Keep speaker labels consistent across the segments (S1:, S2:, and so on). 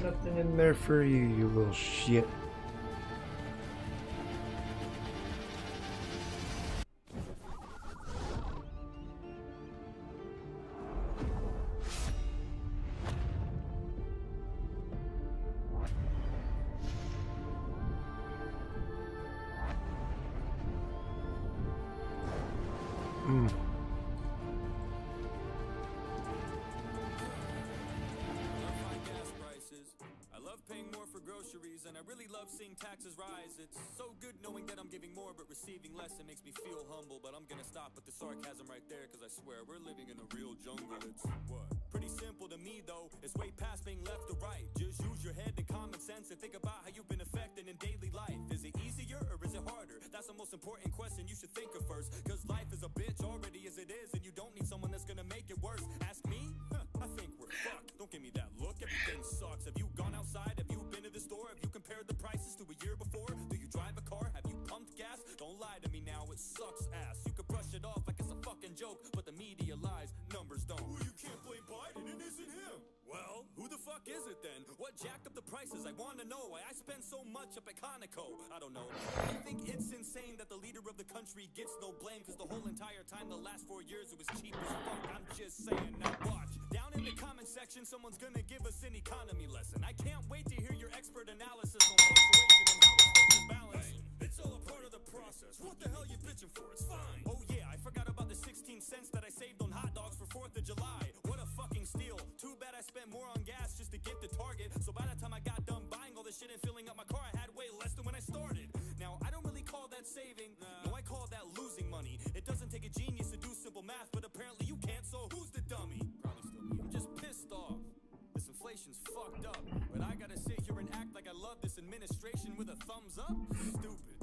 S1: Nothing in there for you, you little shit.
S2: I love paying more for groceries, and I really love seeing taxes rise. It's so good knowing that I'm giving more but receiving less. It makes me feel humble, but I'm gonna stop with the sarcasm right there, cause I swear we're living in a real jungle. It's what? Pretty simple to me though, it's way past being left or right. Just use your head and common sense and think about how you've been affected in daily life. Is it easier or is it harder? That's the most important question you should think of first, cause life is a bitch already as it is, and you don't need someone that's gonna make it worse. Ask me? I think we're fucked. Don't give me that look, everything sucks. Have you gone outside? Have you been to the store? Have you compared the prices to a year before? Do you drive a car? Have you pumped gas? Don't lie to me now, it sucks ass. You can brush it off like it's a fucking joke, but the media lies, numbers don't. Well, you can't blame Biden, it isn't him. Well, who the fuck is it then? What jacked up the prices? I wanna know why I spend so much up at Conoco. I don't know. I think it's insane that the leader of the country gets no blame, cause the whole entire time, the last 4 years, it was cheap as fuck. I'm just saying, now watch. Down in the comment section, someone's gonna give us an economy lesson. I can't wait to hear your expert analysis on fluctuation and how it's working balancing. It's all a part of the process. What the hell you bitching for? It's fine. Oh yeah, I forgot about the 16 cents that I saved on hot dogs for 4th of July. What a fucking steal. Too bad I spent more on gas just to get to Target. So by the time I got done buying all this shit and filling up my car, I had way less than when I started. Now, I don't really call that saving. No, I call that losing money. It doesn't take a genius to do simple math, but apparently you can't, so who's the dummy? Probably still me. I'm just pissed off. This inflation's fucked up, but I gotta sit here and act like I love this administration with a thumbs up? Stupid.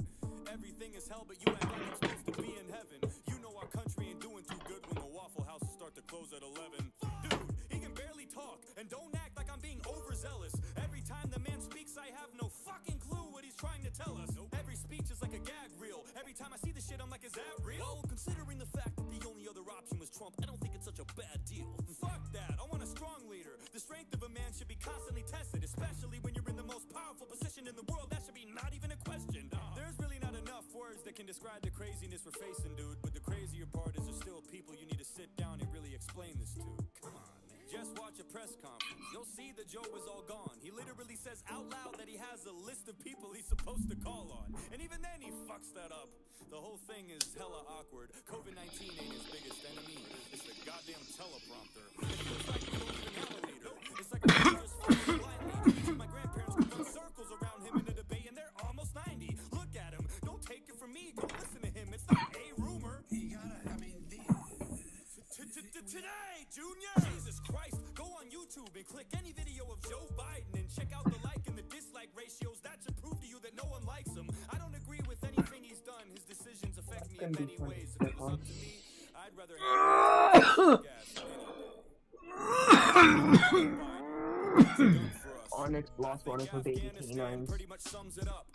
S2: Everything is hell, but you act like I'm supposed to be in heaven. You know our country ain't doing too good when the Waffle Houses start to close at 11. Dude, he can barely talk, and don't act like I'm being overzealous. Every time the man speaks, I have no fucking clue what he's trying to tell us. Every speech is like a gag reel. Every time I see the shit, I'm like, is that real? Well, considering the fact that the only other option was Trump, I don't think it's such a bad deal. Fuck that, I want a strong leader. The strength of a man should be constantly tested, especially when you're in the most powerful position in the world. That should be not even a question. There's really not enough words that can describe the craziness we're facing, dude. But the crazier part is there's still people you need to sit down and really explain this to. Come on, man. Just watch a press conference. You'll see that Joe is all gone. He literally says out loud that he has a list of people he's supposed to call on. And even then he fucks that up. The whole thing is hella awkward. COVID-19 ain't his biggest enemy. It's the goddamn teleprompter. It feels like we don't even have a leader. It's like we're just fucking blindly. My grandparents could run circles around him in a debate and they're almost 90. Look at him. Don't take it from me. Go listen to him. It's not a rumor.
S3: You gotta, I mean,
S2: Today, Junior! Jesus Christ, go on YouTube and click any video of Joe Biden and check out the like and the dislike ratios. That should prove to you that no one likes him. I don't agree with anything he's done. His decisions affect me in many ways. If it was up to me, I'd rather have gas any day.
S4: Onyx lost running for baby canines.
S2: Pretty much sums it up.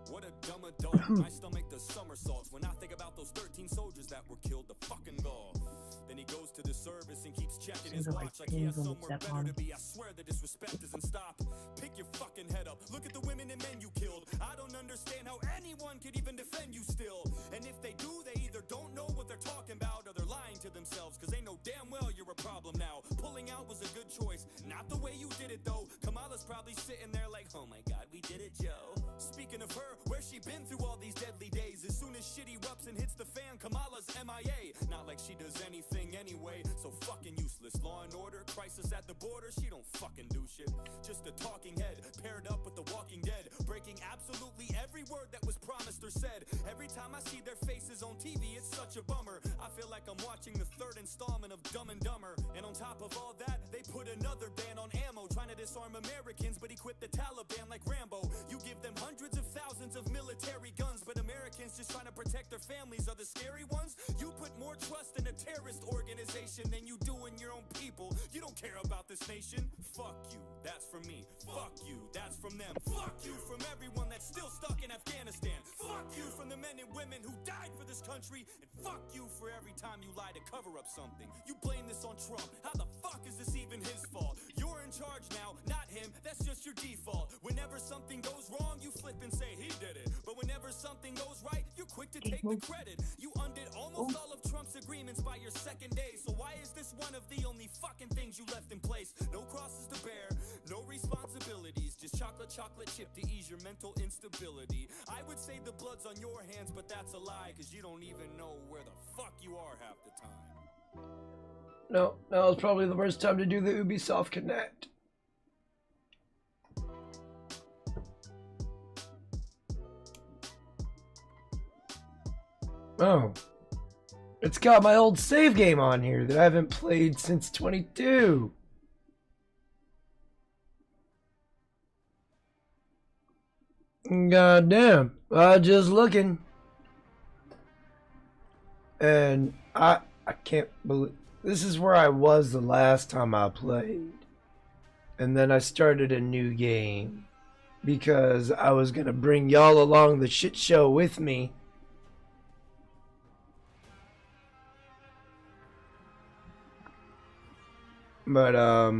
S2: What a dumb adult. My stomach does somersaults when I think about those 13 soldiers that were killed. The fucking gall. Then he goes to the service and keeps checking his watch like he has somewhere better to be. I swear the disrespect doesn't stop. Pick your fucking head up. Look at the women and men you killed. I don't understand how anyone could even defend you still. And if they do, they either don't know what they're talking about or they're lying to themselves, cause they know damn well you're a problem now. Pulling out was a good choice. Not the way you did it though. Kamala's probably sitting there like, oh my god, we did it, Joe. Speaking of her, where's she been through all these deadly days? As soon as shit erupts and hits the fan, Kamala's MIA. Not like she does anything anyway, so fucking useless. Law and order, crisis at the border, she don't fucking do shit. Just a talking head, paired up with the Walking Dead, breaking absolutely every word that was promised or said. Every time I see their faces on TV, it's such a bummer. I feel like I'm watching the 3rd installment of Dumb and Dumber. And on top of all that, they put another ban on ammo, trying to disarm Americans, but equip the Taliban like Rambo. You give them hundreds of thousands of military guns, but Americans just trying to protect their families are the scary ones. You put more trust in a terrorist organization than you do in your own people. You don't care about this nation. Fuck you, that's from me. Fuck you, that's from them. Fuck you from everyone that's still stuck in Afghanistan. Fuck you from the men and women who died for this country. And fuck you for every time you lie to cover up something. You blame this on Trump. How the fuck is this even his fault? You're in charge now, not him. That's just your default. Whenever something goes wrong, you flip and say he did it. But whenever something goes right, you're quick to take the credit. You undid almost all of Trump's agreements by your second day. So why is this one of the only fucking things you left in place? No crosses to bear, no responsibilities, just chocolate chip to ease your mental instability. I would say the blood's on your hands, but that's a lie, cause you don't even know where the fuck you are half the time.
S1: No, now is probably the worst time to do the Ubisoft Connect. Oh. It's got my old save game on here that I haven't played since 22. God damn. Just looking. And I can't believe this is where I was the last time I played. And then I started a new game because I was gonna bring y'all along the shit show with me. But I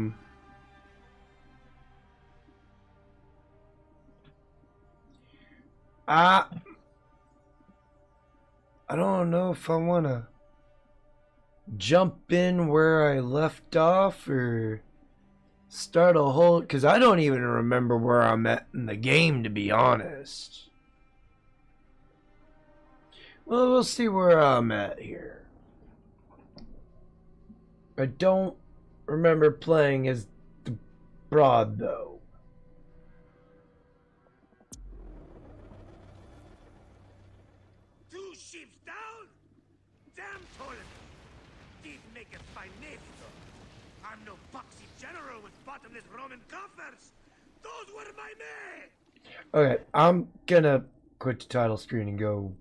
S1: don't know if I wanna jump in where I left off or start a whole, because I don't even remember where I'm at in the game, to be honest. Well, we'll see where I'm at here. I don't remember playing as the broad, though.
S3: Two ships down? Damn Ptolemy! These make us magnificent. I'm no boxy general with bottomless Roman coffers. Those were my men!
S1: Okay, I'm gonna quit the title screen and go.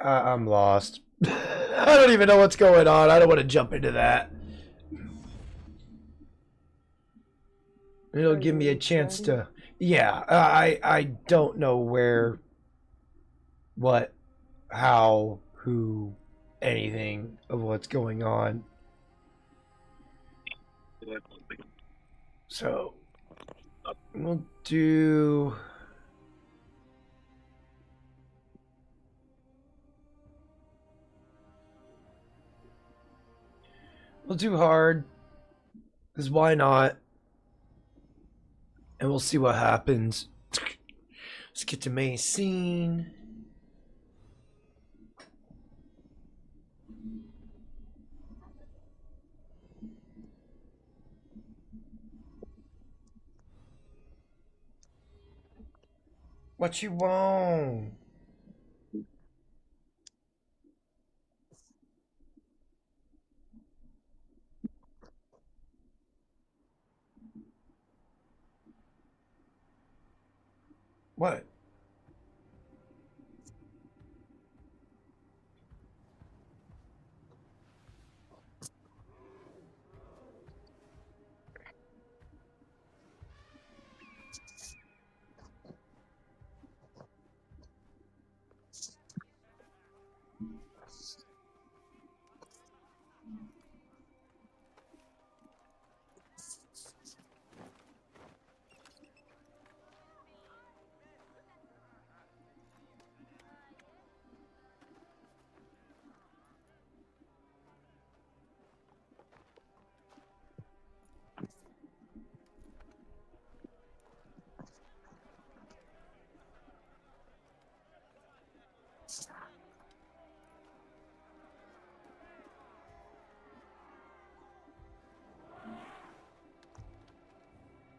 S1: I'm lost. I don't even know what's going on. I don't want to jump into that. It'll give me a chance to. Yeah, I don't know where, what, how, who, anything of what's going on. So we'll do. We'll do hard, because why not? And we'll see what happens. Let's get to main scene. What you want? What?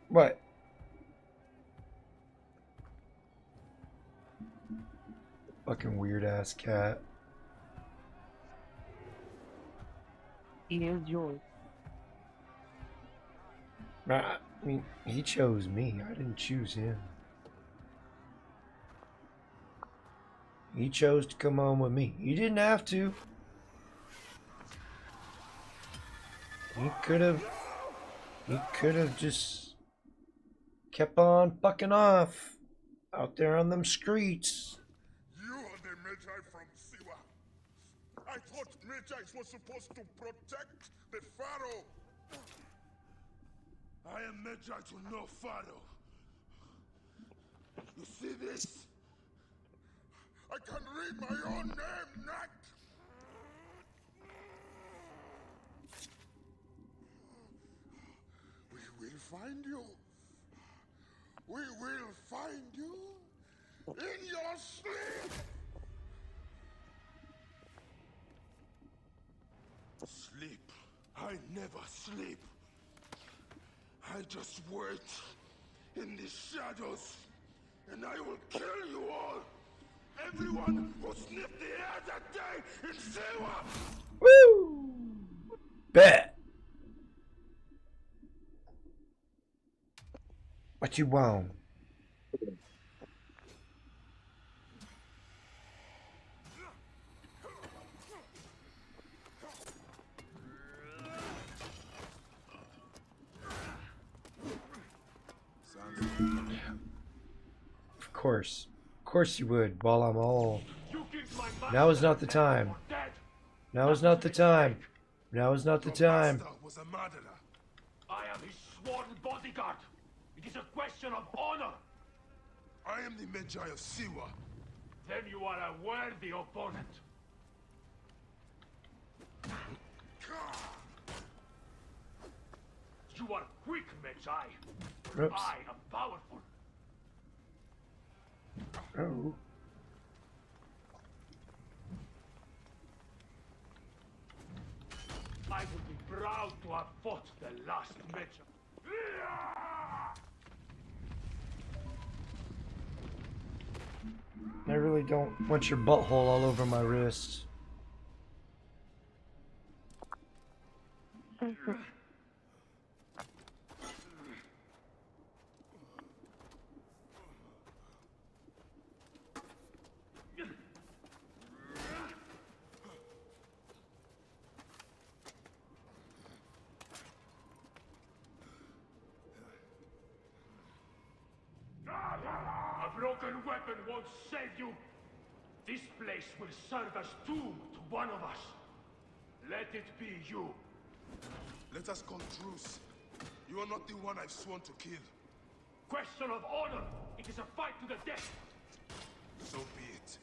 S1: What? Fucking weird ass cat.
S4: He is yours.
S1: I mean, he chose me. I didn't choose him. He chose to come on with me. He didn't have to. He could have just kept on fucking off out there on them streets.
S5: You are the Magi from Siwa. I thought Magi was supposed to protect the Pharaoh. Medjay to no Pharaoh. You see this? I can read my own name, Nat! We will find you. We will find you in your sleep! Sleep. I never sleep. I just wait in the shadows, and I will kill you all. Everyone who sniffed the air that day in Siwa!
S1: Woo! Bet. What you want? Of course you would. While I'm all. Now is not the time. Now is not the time. Now is not the time.
S5: Master was a murderer.
S3: I am his sworn bodyguard. It is a question of honor.
S5: I am the Medjay of Siwa.
S3: Then you are a worthy opponent. You are quick, Medjay.
S1: Oops.
S3: I am powerful.
S1: Oh.
S3: I would be proud to have fought the last Medjay.
S1: I really don't want your butthole all over my wrist.
S3: A broken weapon won't save you. This place will serve as tomb to one of us. Let it be you.
S5: Let us call truce. You are not the one I've sworn to kill.
S3: Question of honor. It is a fight to the death.
S5: So be it.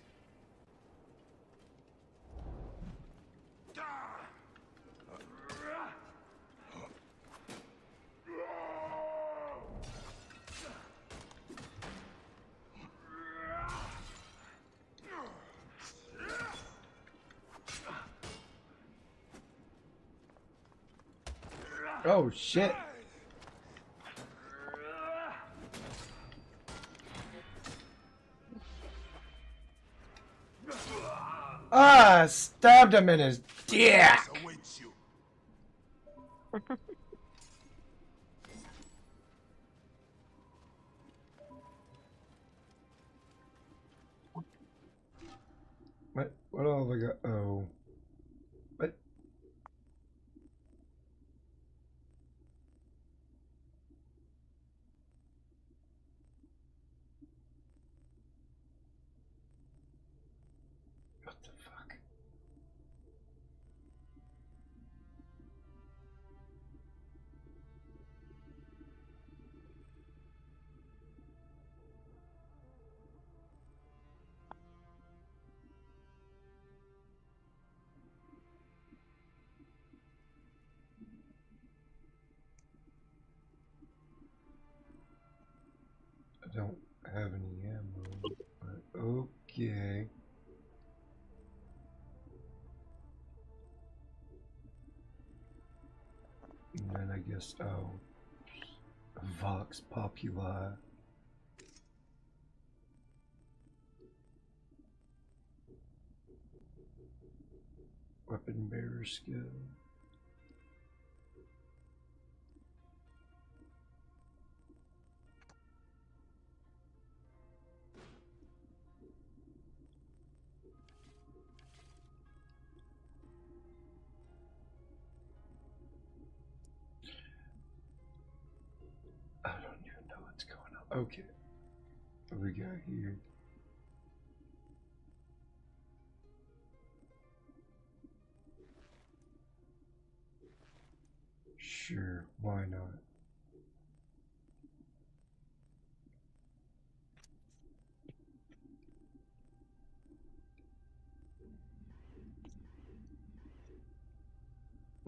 S1: Oh shit. Ah, stabbed him in his dick.
S5: Awaits you.
S1: What all have I got? Oh. What? What the fuck? I don't have any ammo, but okay. And then I guess, oh, Vox Populi. Weapon bearer skill. I don't even know what's going on. Okay. What we got here? Sure, why not?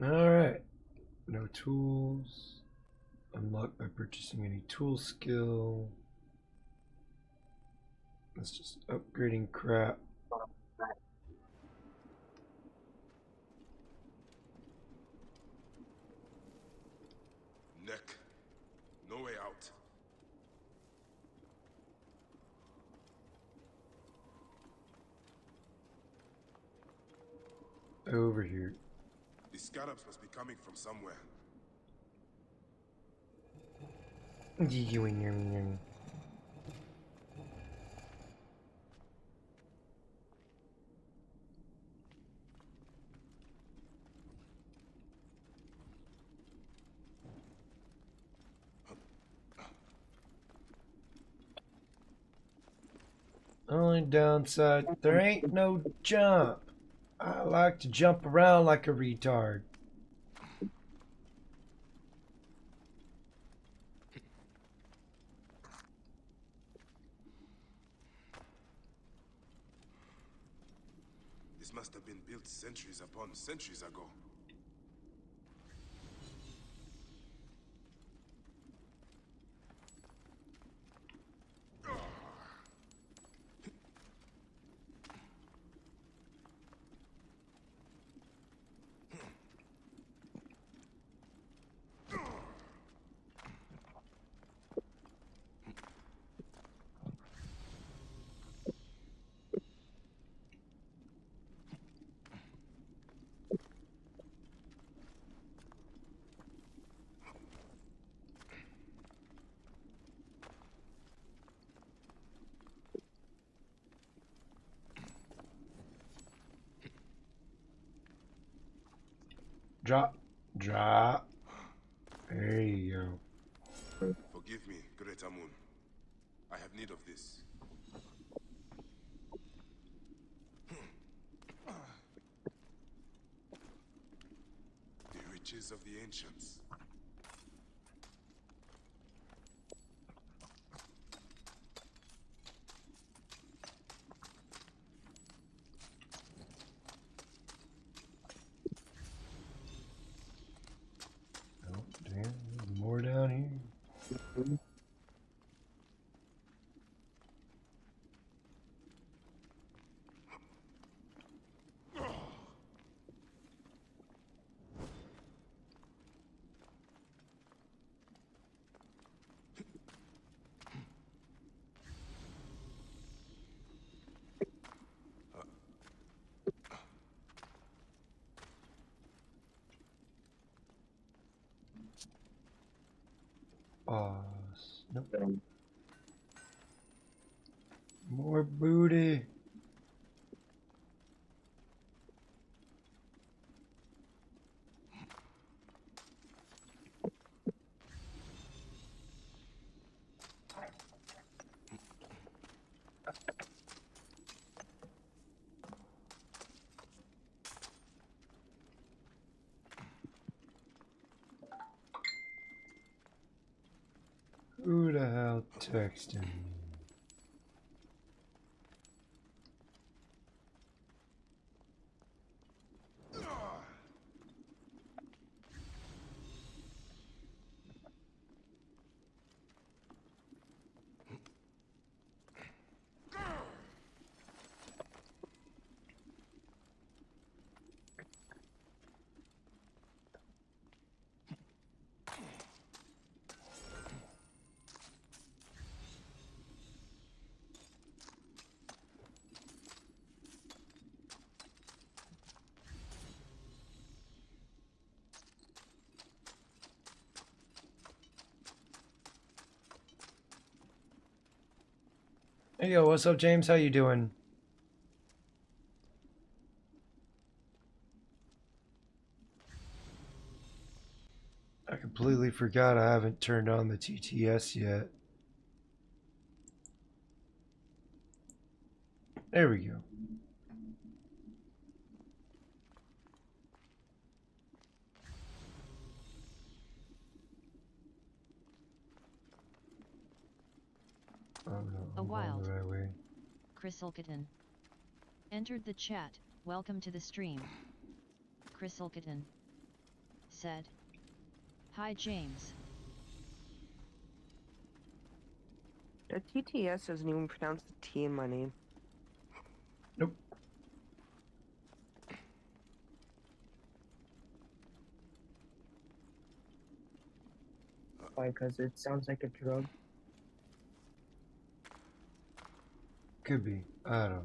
S1: Alright. No tools. Unlocked by purchasing any tool skill. That's just upgrading crap.
S5: Neck. No way out.
S1: Over here.
S5: The scarabs must be coming from somewhere.
S1: Only downside, there ain't no jump. I like to jump around like a retard.
S5: This must have been built centuries upon centuries ago.
S1: Drop. Drop. There you go.
S5: Forgive me, Great Amun. I have need of this. The riches of the ancients.
S1: Oh, damn. There's more down here. Boss. Nope. More booty. Who the hell texted me? Hey yo, what's up, James? How you doing? I completely forgot I haven't turned on the TTS yet. There we go. Oh no,
S6: A
S1: I'm going
S6: wild.
S1: the right way.
S6: Chrysulkitten. Entered the chat. Welcome to the stream. Chrysulkitten. said. Hi James.
S4: The TTS doesn't even pronounce the T in my name.
S1: Nope.
S4: Why? Because it sounds like a drug.
S1: Could be. I don't know.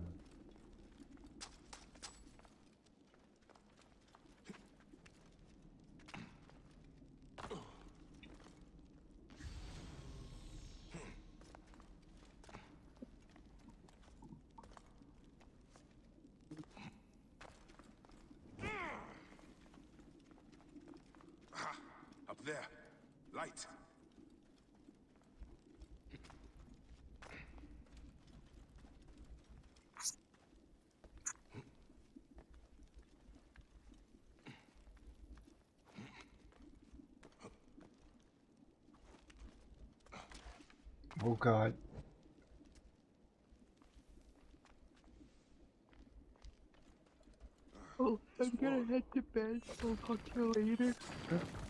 S5: Aha! Up there. Light.
S1: Oh God.
S4: Oh, I'm gonna head to bed. I'll talk to you later.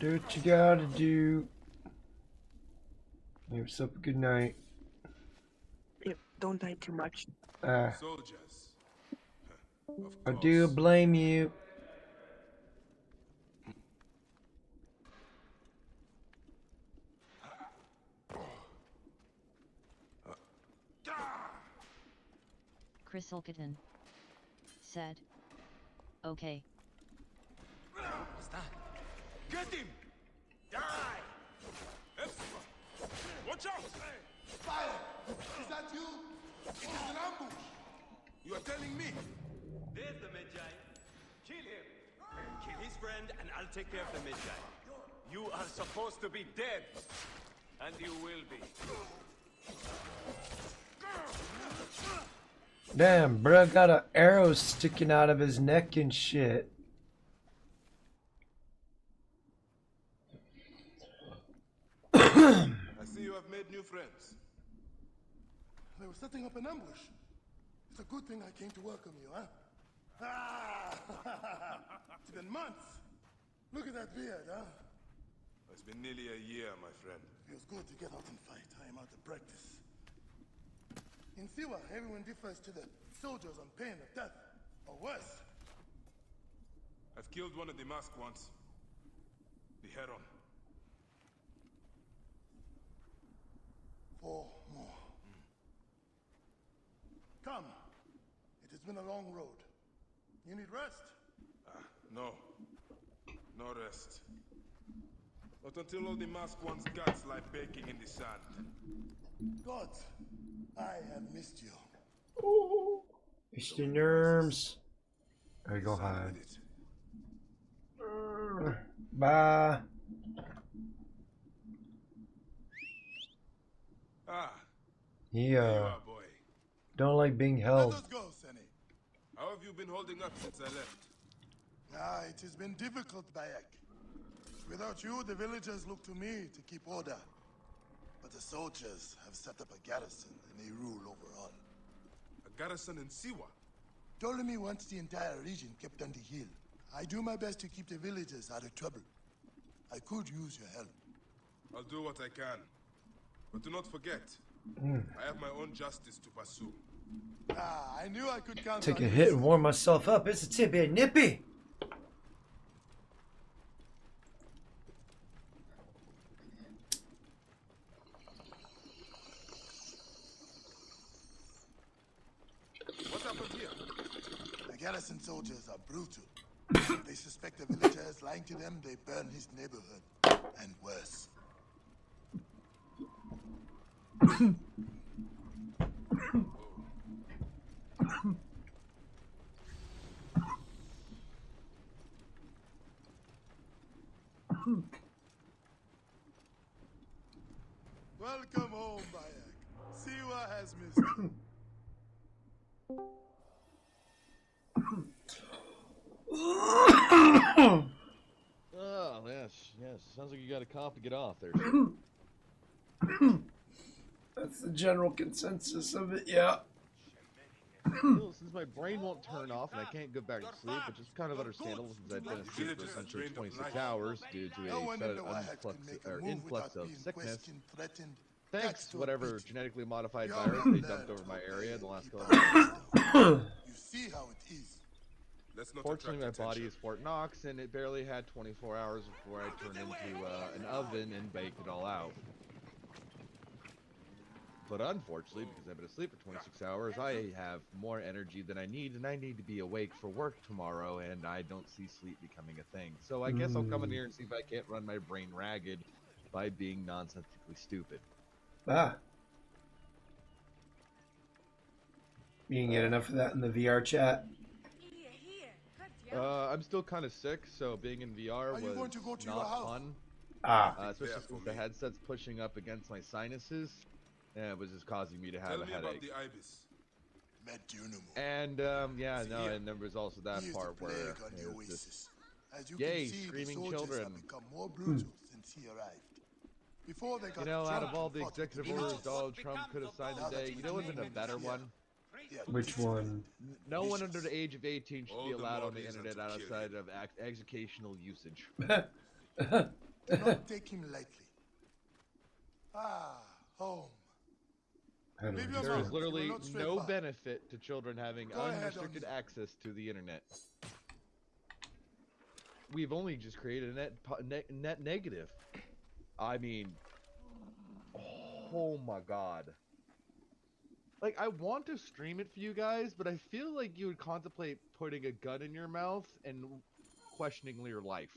S1: Do what you gotta do. Have yourself a good night.
S4: Yep, don't die too much.
S5: Soldiers. Of
S1: I
S5: course.
S1: do blame you.
S6: Chrysalkaton said. Okay.
S2: What's that?
S5: Get him! Die! Epsifa! Watch out!
S7: Fire! Is that you? It is an ambush!
S5: You are telling me?
S8: There's the Medjay. Kill him. Kill his friend, and I'll take care of the Medjay. You are supposed to be dead. And you will be.
S1: Damn, bruh got an arrow sticking out of his neck and shit.
S5: I see you have made new friends.
S7: They were setting up an ambush. It's a good thing I came to welcome you, huh? Ah! It's been months. Look at that beard, huh?
S5: It's been nearly a year, my friend.
S7: Feels good to get out and fight. I am out of practice. In Siwa, everyone defers to the soldiers on pain of death, or worse.
S5: I've killed one of the masked ones. The Heron.
S7: 4 more. Come. It has been a long road. You need rest?
S5: No. No rest. Not until all the masked ones' guts lie baking in the sand.
S7: God, I have missed you.
S1: It's the nerves. There you go,
S5: Sand
S1: hide.
S5: with it.
S1: Bye.
S5: Ah,
S1: He
S5: there you are, boy.
S1: don't like being
S7: Let
S1: held.
S7: us go, Senny.
S5: How have you been holding up since I left?
S7: It has been difficult, Bayek. Without you, the villagers look to me to keep order. But the soldiers have set up a garrison and they rule over all.
S5: A garrison in Siwa?
S7: Ptolemy wants the entire region kept on the hill. I do my best to keep the villagers out of trouble. I could use your help.
S5: I'll do what I can. But do not forget, I have my own justice to pursue.
S7: I knew I could count
S1: Take
S7: on
S1: a
S7: you,
S1: hit and
S7: Senny.
S1: warm myself up. It's a tibia nippy.
S5: What happened here?
S7: The garrison soldiers are brutal. If they suspect a villager is lying to them, they burn his neighborhood. And worse. Welcome home, Bayek. Siwa has missed you.
S9: Oh, yes, yes. Sounds like you got a cough to get off there.
S1: That's the general consensus of it, yeah.
S9: Still, since my brain won't turn off and I can't go back to sleep, which is kind of understandable since I've been asleep for essentially 26 hours due to
S7: No
S9: a
S7: one in
S9: sudden
S7: the Wild can make a move
S9: influx
S7: without
S9: of
S7: being
S9: sickness.
S7: questioned, threatened,
S9: Thanks
S7: taxed,
S9: to
S7: or
S9: whatever
S7: beaten.
S9: genetically modified
S7: You
S9: virus
S7: already
S9: they dumped
S7: learned
S9: over my
S7: to
S9: area
S7: obey
S9: the last
S7: and
S9: couple of months.
S7: You see how it is.
S5: Let's not
S9: Fortunately, my
S5: attract
S9: body
S5: attention.
S9: is Fort Knox, and it barely had 24 hours before I turned into an oven and baked it all out. But unfortunately, because I've been asleep for 26 hours, I have more energy than I need, and I need to be awake for work tomorrow, and I don't see sleep becoming a thing. So I guess I'll come in here and see if I can't run my brain ragged by being nonsensically stupid.
S1: Ah. You can get enough of that in the VR chat?
S9: I'm still kind of sick, so being in VR
S7: Are you
S9: was
S7: going to go to your
S9: not
S7: house?
S9: fun.
S1: Ah.
S9: Especially
S5: Yeah,
S9: since
S5: for
S9: the
S5: me.
S9: headset's pushing up against my sinuses, and it was just causing me to have
S5: Tell
S9: a
S5: me about
S9: headache.
S5: the ibis.
S7: Medunimal.
S9: And yeah,
S5: See
S9: no,
S5: here.
S9: and there was also that
S7: He is the
S9: part where
S7: plague on
S9: it
S7: the
S9: was just,
S7: oasis. As you
S9: Yay,
S7: can see,
S9: screaming
S7: the soldiers
S9: children.
S7: have become more brutal since he arrived. Before they got
S9: you know, out
S7: drunk
S9: of all
S7: and
S9: the
S7: fought with
S9: executive
S7: the
S9: orders
S7: legions.
S9: Donald Trump could have signed today, you know what would have been a better one?
S7: They are
S1: Which
S7: disciplined.
S1: one?
S9: No one under the age of 18 should
S5: All
S9: be
S5: the
S9: allowed
S5: more
S9: on the
S5: reason
S9: internet
S5: to kill
S9: outside
S5: him.
S9: of educational usage.
S7: Do not take him lightly. Ah, home.
S1: I don't
S7: Leave your
S9: There
S7: mouth.
S9: is
S1: understand.
S9: literally
S7: You will not stray
S9: no
S7: far.
S9: benefit to children having
S7: Go ahead,
S9: unrestricted
S7: Oni.
S9: access to the internet. We've only just created a net negative. I mean, oh my god. Like, I want to stream it for you guys, but I feel like you would contemplate putting a gun in your mouth and questioning your life.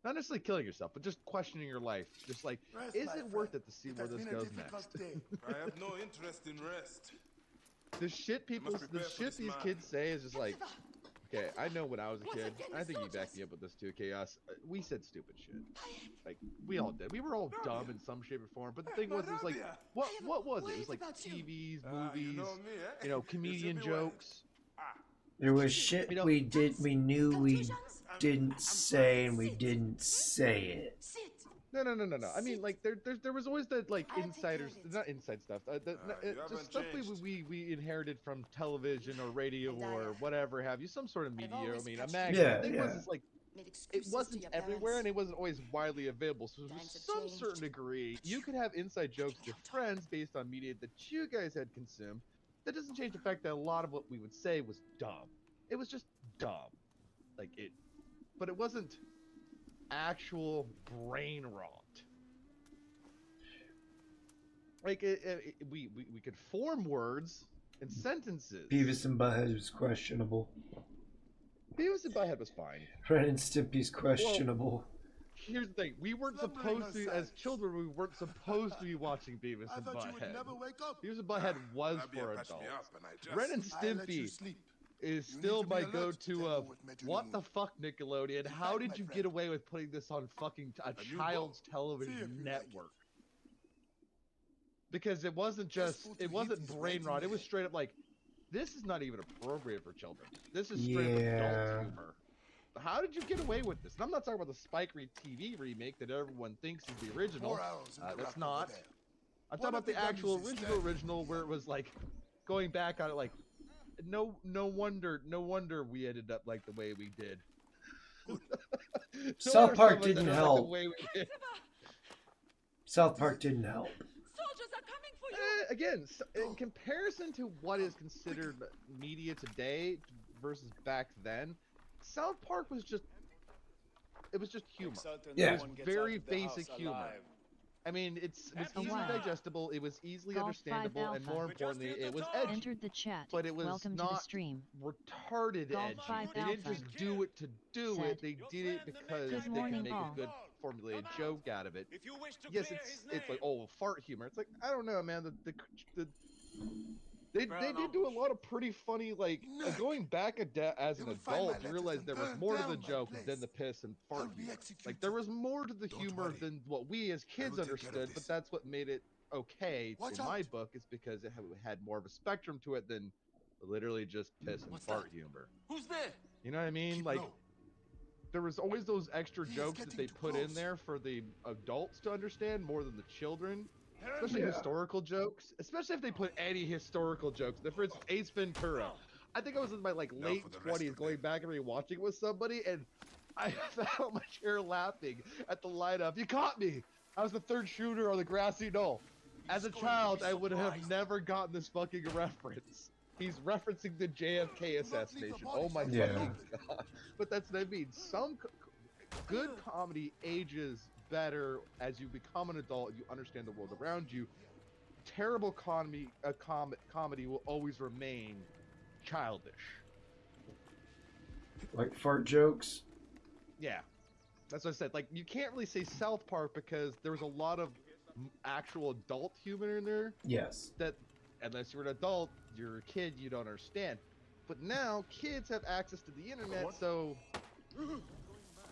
S9: Not necessarily killing yourself, but just questioning your life. Just like,
S7: Rest,
S9: is
S7: my
S9: it worth
S7: friend.
S9: it to see
S7: It
S9: where
S7: has
S9: this
S7: been a
S9: goes
S7: difficult
S9: next?
S7: day.
S5: I have no interest in rest.
S9: The shit people,
S5: must
S9: the
S5: prepare for
S9: shit
S5: this
S9: these
S5: man.
S9: kids say is just like, okay, I know when I was a kid, I think you backed me up with this too, Chaos. We said stupid shit. Like, we all did. We were all dumb in some shape or form, but the thing was, it was like, what was it? It was like TVs, movies,
S5: You know me, eh?
S9: you know,
S5: You
S9: comedian
S5: should be worried.
S9: jokes.
S1: There was shit
S9: You know-
S1: we knew we didn't say and we didn't say it.
S9: No. I mean, like, there was always that, like, insiders, not inside stuff,
S5: you
S9: just
S5: haven't
S9: stuff
S5: changed.
S9: we inherited from television or radio or whatever have you, some sort of media. I mean, a
S1: you.
S9: magazine.
S1: Yeah,
S9: The thing
S1: yeah.
S9: was, it's like, it wasn't everywhere and it wasn't always widely available. So to some certain degree, you could have inside jokes to friends based on media that you guys had consumed. That doesn't change the fact that a lot of what we would say was dumb. It was just dumb. Like it, but it wasn't actual brain rot. Like we could form words and sentences.
S1: Beavis and Butthead was questionable.
S9: Beavis and Butthead was fine.
S1: Ren and Stimpy's questionable.
S9: Here's the thing: we weren't
S7: Slumbering
S9: supposed to,
S7: on
S9: as
S7: silence.
S9: children, we weren't supposed to be watching Beavis
S7: I
S9: and
S7: thought you would
S9: Butthead.
S7: never wake up.
S9: Beavis and Butthead was
S5: Rabia
S9: for
S5: patched me
S9: adults.
S5: up and I just...
S9: Ren and
S7: I let you
S9: Stimpy
S7: sleep.
S9: is
S7: You need
S9: still
S7: to be
S9: my
S7: alert
S9: go-to
S7: to
S9: of
S7: Tango with
S9: what
S7: Metronomy.
S9: the fuck, Nickelodeon?
S7: In
S9: How
S7: fact,
S9: did
S7: my
S9: you
S7: friend,
S9: get away with putting this on fucking a
S5: you
S9: child's
S5: go.
S7: See
S9: television
S7: if you like it.
S9: network? Because it wasn't
S7: Just
S9: just,
S7: put
S9: it
S7: the
S9: wasn't
S7: heat is
S9: brain
S7: right
S9: rot.
S7: in
S9: It was
S7: there.
S9: straight up like, this is not even appropriate for children. This is straight up
S1: Yeah.
S9: adult humor. How did you get away with this? And I'm not talking about the Spike Lee TV remake that everyone thinks is the original.
S7: 4 hours in the
S9: That's
S7: rack
S9: not.
S7: over there.
S9: I'm
S7: One
S9: talking
S7: of
S9: about the
S7: the
S9: actual
S7: dummies is
S9: original
S7: dead.
S9: where it was like going back on it like no wonder we ended up like the way we did. No
S1: South
S9: wonder
S1: Park
S9: some of us
S1: didn't
S9: ended up
S1: help.
S9: Like the way we did.
S1: South Park didn't help.
S10: Soldiers are coming for you!
S9: Again, in comparison to what is considered media today versus back then, South Park was just humor.
S1: Yeah.
S9: It was very basic humor. I mean, it was
S6: A
S9: easily
S6: while.
S9: digestible, it was easily
S6: Golf
S9: understandable,
S6: 5
S9: and more
S6: Alpha.
S9: importantly, it was edgy.
S6: Entered the chat.
S9: But it was
S6: Welcome to the
S9: not
S6: stream.
S9: retarded
S6: Golf
S9: edgy.
S6: 5
S9: They didn't
S6: Alpha.
S9: just do it to do
S6: Said,
S9: it. They did it because
S6: Good
S9: they
S6: morning,
S9: could make
S6: all.
S9: a good formulated joke out of it.
S8: If you wish to
S9: Yes,
S8: clear
S9: it's
S8: his
S9: like,
S8: name.
S9: oh, fart humor. It's like, I don't know, man. They did do a lot of pretty funny, like going back as an
S7: You will find
S9: adult,
S7: my
S9: you
S7: letters
S9: realize
S7: and
S9: there was
S7: burn
S9: more to
S7: down
S9: the
S7: my
S9: joke
S7: place.
S9: than the piss and
S7: I'll
S9: fart
S7: be
S9: humor.
S7: executed.
S9: Like there was more to the
S7: Don't
S9: humor
S7: worry.
S9: than what we as kids
S7: will take care of
S9: understood, but
S7: this.
S9: that's what made it okay
S7: Watch
S9: in my
S7: out.
S9: book is because it had more of a spectrum to it than literally just piss and
S3: What's
S9: fart
S3: that?
S9: humor.
S3: Who's there?
S9: You know what I mean?
S7: Keep
S9: Like
S7: low.
S9: there was always those extra
S7: He is
S9: jokes that
S7: getting
S9: they
S7: too
S9: put in
S7: close.
S9: there for the adults to understand more than the children. especially historical jokes, especially if they put any historical jokes. For instance, Ace Ventura. I think I was in my like late 20s going back and rewatching it with somebody, and I found my chair laughing at the lineup. You caught me. I was the third shooter on the grassy knoll. As a child, I would have never gotten this fucking reference. He's referencing the JFK assassination. Oh my fucking god! But that's what I mean. Some good comedy ages better as you become an adult. You understand the world around you. Terrible comedy will always remain childish.
S1: Like fart jokes.
S9: Yeah, that's what I said. Like, you can't really say South Park because there was a lot of actual adult humor in there.
S1: Yes.
S9: That, unless you're an adult, you're a kid, you don't understand. But now kids have access to the internet, so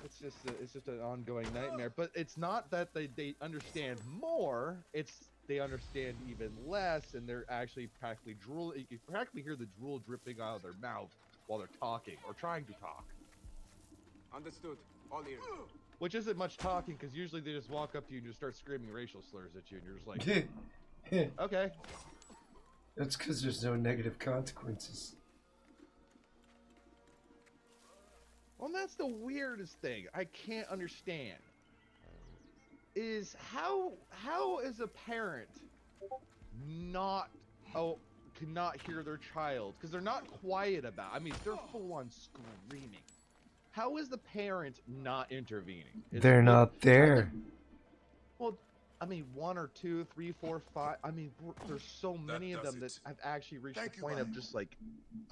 S9: it's just an ongoing nightmare. But it's not that they understand more. It's they understand even less, and they're actually practically drool. You can practically hear the drool dripping out of their mouth while they're talking or trying to talk.
S8: Understood. All ears.
S9: Which isn't much talking, because usually they just walk up to you and just start screaming racial slurs at you, and you're just like, okay.
S1: That's because there's no negative consequences.
S9: Well, and that's the weirdest thing I can't understand. Is how is a parent cannot hear their child, because they're not quiet about, I mean, they're full on screaming. How is the parent not intervening?
S1: They're not there.
S9: Well, I mean, 1 or 2, 3, 4, 5. I mean, there's so many of them that I've actually reached the point of just like,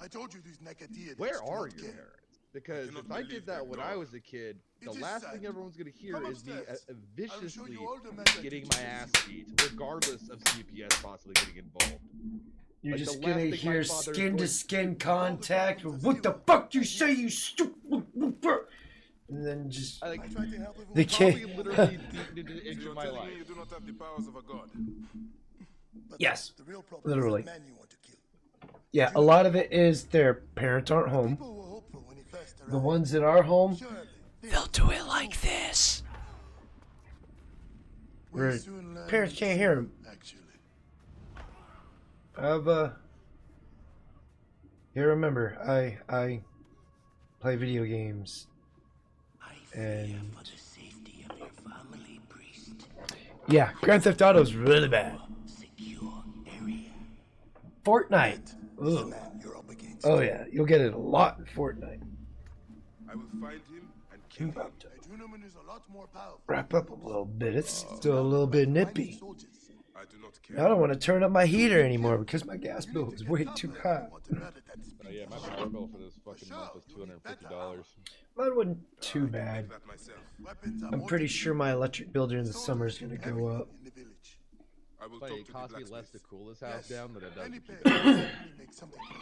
S7: I told you these Necatians.
S9: where are your parents? Because if I did that when I was a kid, the last thing everyone's gonna hear is me viciously getting my ass beat, regardless of CPS possibly getting involved.
S1: You're
S9: Like,
S1: just
S9: the last
S1: gonna
S9: thing my
S1: hear
S9: father is
S1: skin to
S9: going-
S1: skin contact. What the fuck you say, you stupid? And then just
S7: I tried to help
S1: they
S9: Probably
S1: can't.
S9: literally beaten into the inch of my life.
S5: You do not have the powers of a god.
S1: Yes,
S7: The real problem
S1: literally.
S7: is the man you want to kill.
S1: Yeah, a lot of it is their parents aren't home.
S7: People were hopeful when he first arrived.
S1: The ones that are home,
S7: Surely,
S1: they'll do it like this.
S7: we'll
S1: Where
S7: soon learn
S1: parents can't hear them.
S7: Actually,
S1: Yeah, remember, I play video games, and yeah, Grand Theft Auto is really bad. Fortnite, ugh.
S7: you're up against.
S1: Oh yeah, you'll get it a lot in Fortnite.
S5: I will find him and kill him.
S1: About to
S7: A Dunaman is a lot more powerful.
S1: wrap up a little bit. It's still a little bit nippy.
S7: Soldiers.
S5: I do not care.
S1: I don't want to turn up my heater anymore because my gas bill is way too high.
S9: Oh yeah, my power bill for this fucking month was $250.
S1: Mine wasn't too bad.
S5: That myself.
S7: Weapons are
S1: I'm
S7: more
S1: pretty sure my electric bill during the summer is going to go up.
S7: in the village.
S5: I will
S9: But
S5: talk
S9: it
S5: to
S9: cost
S5: the
S9: me less to
S5: blacksmith.
S9: cool this house down than it does
S7: Any
S9: to
S7: pair
S9: keep
S7: can certainly make something for you.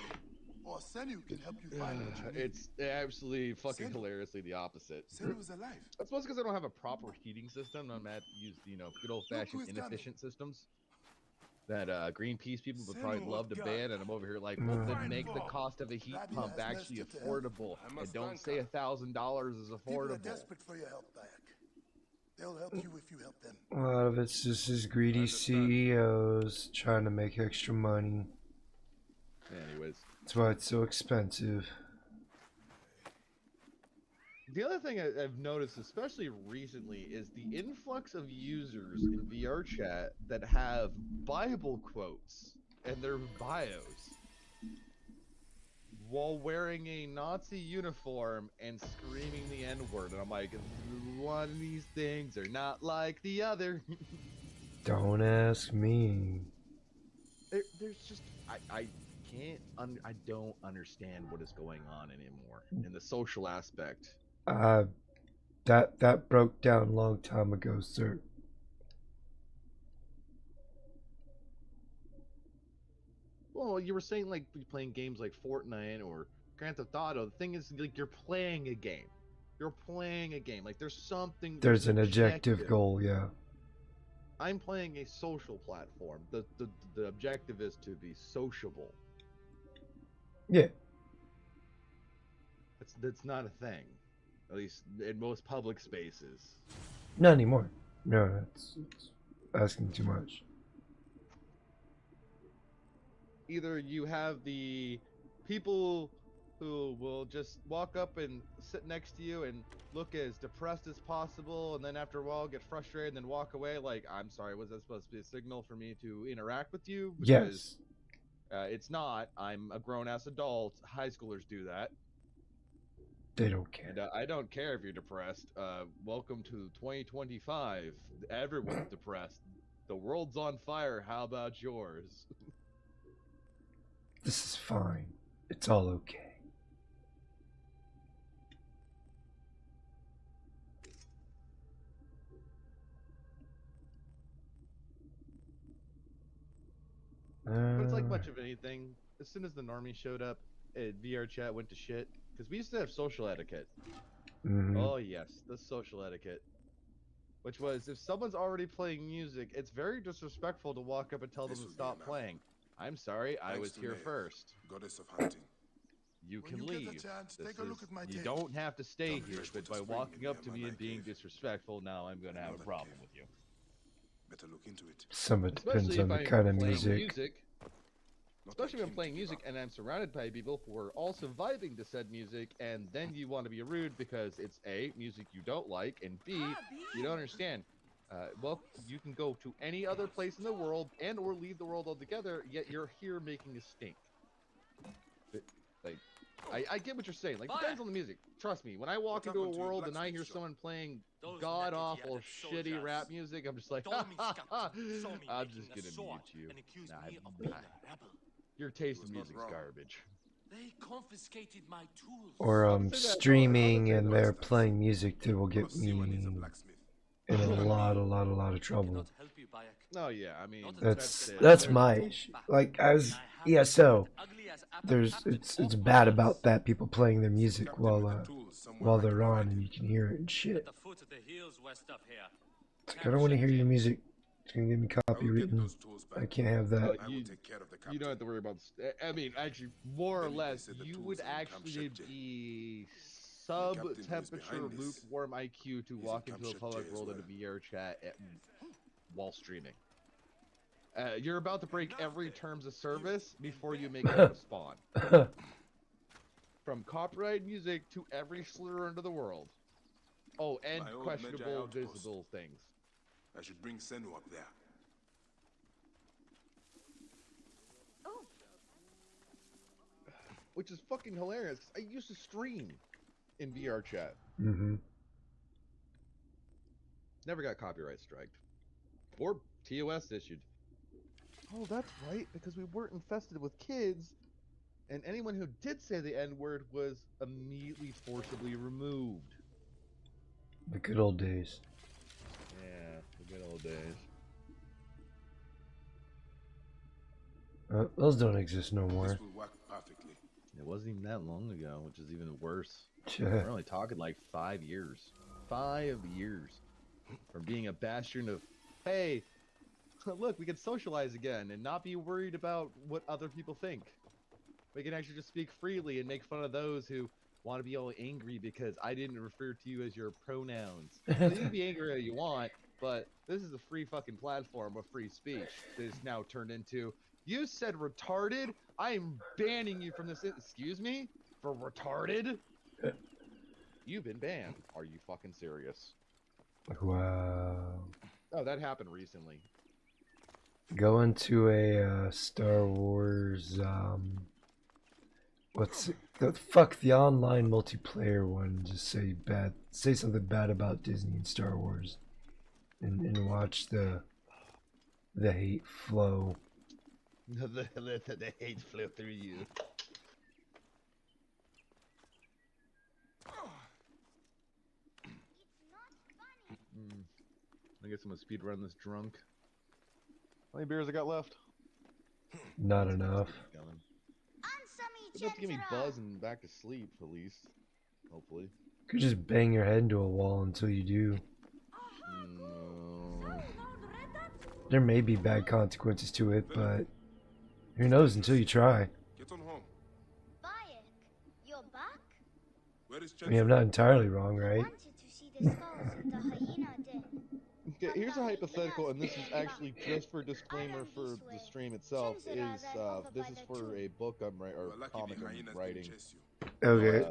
S7: Or Senu can help you find what you need.
S9: It's absolutely fucking hilariously the opposite.
S7: Senu is alive.
S9: That's mostly because I don't have a proper heating system. I'm at use good old fashioned
S7: who's done it.
S9: inefficient systems that Greenpeace people would probably
S7: Senu,
S9: love to
S7: God.
S9: ban, and I'm over here like, well, then make the cost of a heat
S7: Glad he
S9: pump
S7: has
S9: actually
S7: Master to help.
S9: affordable,
S5: I
S9: and
S5: must
S9: don't
S5: thank
S9: say
S5: her.
S9: $1,000 is
S7: People are
S9: affordable.
S7: desperate for your help, Bayek. They'll help you if you help them.
S1: A lot of it's just these greedy CEOs trying to make extra money.
S9: Anyways,
S1: That's why it's so expensive.
S9: the other thing I've noticed, especially recently, is the influx of users in VR chat that have Bible quotes in their bios while wearing a Nazi uniform and screaming the N-word. And I'm like, one of these things are not like the other.
S1: Don't ask me.
S9: There's just, I can't, I don't understand what is going on anymore in the social aspect.
S1: That broke down a long time ago, sir.
S9: Well, you were saying like playing games like Fortnite or Grand Theft Auto. The thing is, like, you're playing a game. You're playing a game. Like, there's something.
S1: There's an objective goal, yeah.
S9: I'm playing a social platform. The objective is to be sociable.
S1: Yeah.
S9: That's not a thing. At least in most public spaces.
S1: Not anymore. No, it's asking too much.
S9: either you have the people who will just walk up and sit next to you and look as depressed as possible, and then after a while get frustrated and then walk away like, I'm sorry, was that supposed to be a signal for me to interact with you? Because
S1: Yes.
S9: it's not. I'm a grown-ass adult. High schoolers do that.
S1: They don't care.
S9: And I don't care if you're depressed. Welcome to 2025. Everyone's depressed. The world's on fire. How about yours?
S1: This is fine. It's all okay.
S9: But it's like much of anything. As soon as the normie showed up, VR chat went to shit. Because we used to have social etiquette. Oh yes, the social etiquette. Which was, if someone's already playing music, it's very disrespectful to walk up and tell them to stop playing. I'm sorry, I was here first.
S5: Goddess of hunting.
S9: You
S7: When
S9: can
S7: you get the
S9: leave.
S7: chance,
S9: This
S7: take a look
S9: is-
S7: at my
S9: you
S7: table.
S9: don't have to stay
S5: Don't
S9: here,
S5: wish
S9: but
S5: to
S9: by
S5: spring
S9: walking
S5: near
S9: up to
S5: my
S9: me and
S5: man
S9: being
S5: cave.
S9: disrespectful, now I'm gonna have a
S5: Remember the
S9: problem
S5: cave.
S9: with you.
S5: Better look into it.
S1: Some of it depends
S9: Especially
S1: on
S9: if
S1: the
S9: I'm
S1: kind of
S9: playing
S1: music.
S5: Not
S9: Especially
S5: like
S9: if I'm
S5: him
S9: playing
S5: to
S9: music
S5: give up.
S9: and I'm surrounded by people who are also vibing to said music, and then you want to be rude because it's A, music you don't like, and B, you don't understand. Well, you can go to any other place in the world and or leave the world altogether, yet you're here making a stink. Like, I get what you're saying. Like, depends on the music. Trust me, when I walk
S5: What
S9: into a
S5: happened to your
S9: world and I
S5: blacksmith
S9: hear
S5: shop?
S9: someone playing
S8: Those
S9: god-awful,
S8: dedicated
S9: shitty rap
S8: soldiers
S9: music, I'm just like,
S8: told me
S9: ha ha
S8: Scouts saw me
S9: I'm
S8: making
S9: just
S8: a
S9: gonna
S8: sword
S9: mute you.
S8: and accused
S9: Nah,
S8: me of
S9: nah.
S8: being a rebel.
S9: Your taste
S5: was
S9: in
S5: not
S9: music's
S5: wrong.
S9: garbage.
S8: They confiscated my tools.
S1: Or
S9: I'll say that,
S1: streaming
S9: I'll
S1: and
S9: say
S1: they're
S5: that.
S1: playing music that will
S5: All
S1: get
S5: of
S1: me
S5: Siwan is a blacksmith.
S1: in a
S5: And
S1: lot
S5: me.
S1: of trouble.
S8: Cannot help you, Bayek.
S9: Oh yeah, I mean
S1: That's
S9: it.
S1: that's
S9: There's-
S1: my issue. Like I was, yeah. So it's bad about that. People playing their music
S5: Captain
S1: while
S5: with the tools somewhere
S1: while
S5: I
S1: they're
S5: can
S1: on,
S5: find
S1: and
S5: him.
S1: you can hear it and shit.
S8: At the foot of the hills west of here.
S1: It's like, I don't want to hear your music. It's gonna get me
S5: I will get
S1: copywritten.
S5: those tools back.
S1: I can't have that.
S5: I will take care of the captain.
S9: You don't have to worry about. I mean, actually, more or
S5: Then they
S9: less,
S5: said the
S9: you
S5: tools
S9: would
S5: in Camp
S9: actually
S5: Shepje.
S9: be
S5: captain who is
S9: sub-temperature
S5: behind this
S9: lukewarm IQ to
S5: is
S9: walk
S5: in
S9: into a
S5: Camp
S9: public
S5: Shepje as
S9: world in
S5: well.
S9: a VR chat while streaming. You're about to break every terms of service before you make it a spawn. From copyright music to every slur under the world. Oh, and
S5: My old
S9: questionable
S5: Medjay outpost.
S9: visible things.
S5: I should bring Senu up there.
S9: Which is fucking hilarious. 'Cause I used to stream in VR chat.
S1: Mm-hmm.
S9: Never got copyright striked. Or TOS issued. Oh, that's right, because we weren't infested with kids, and anyone who did say the N-word was immediately forcibly removed.
S1: The good old days.
S9: Yeah, the good old days.
S1: Those don't exist no more.
S5: This will work perfectly.
S9: It wasn't even that long ago, which is even worse.
S1: Yeah.
S9: We're only talking like 5 years. 5 years. From being a bastion of, hey, look, we can socialize again and not be worried about what other people think. We can actually just speak freely and make fun of those who want to be all angry because I didn't refer to you as your pronouns. So you can be angry all you want, but this is a free fucking platform of free speech that is now turned into, you said retarded? I am banning you from this. Excuse me? For retarded? You've been banned. Are you fucking serious?
S1: Wow.
S9: Oh, that happened recently.
S1: Go into a Star Wars. What's the online multiplayer one? Just say something bad about Disney and Star Wars, and watch the hate flow.
S9: the hate flow through you. I guess I'm gonna speedrun this drunk. How many beers I got left?
S1: Not enough.
S9: Enough to get me buzzed and back to sleep, at least. Hopefully.
S1: Could just bang your head into a wall until you do.
S9: No.
S1: There may be bad consequences to it, but who knows until you try.
S5: Get on home.
S11: Bayek, you're back?
S5: Where is
S1: I mean, I'm not entirely wrong, right?
S11: Wanted to see the skulls in the hyena den.
S9: Okay, here's a hypothetical, and this is actually just for disclaimer for the stream itself. This is for a book I'm writing or comic I'm writing.
S1: Okay.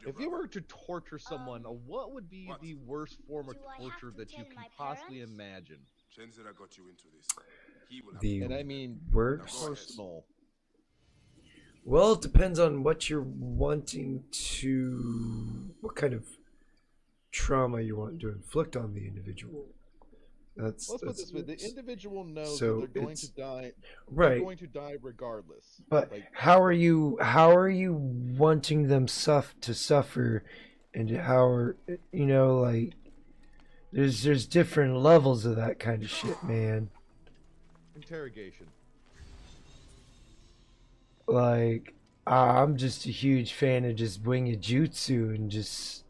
S9: If you were to torture someone, what would be the worst form of torture that you can possibly imagine?
S5: Got you into this. He will have
S1: The
S9: And I mean
S1: worst?
S9: personal.
S1: Well, it depends on what you're wanting to, what kind of trauma you want to inflict on the individual.
S9: Let's put it this way: the individual knows
S1: so
S9: that they're going to
S1: it's-
S9: die.
S1: right.
S9: They're going to die regardless.
S1: But
S9: Like,
S1: how are you wanting them to suffer, and how are like there's different levels of that kind of shit, man.
S9: interrogation.
S1: Like I'm just a huge fan of just winged jutsu and just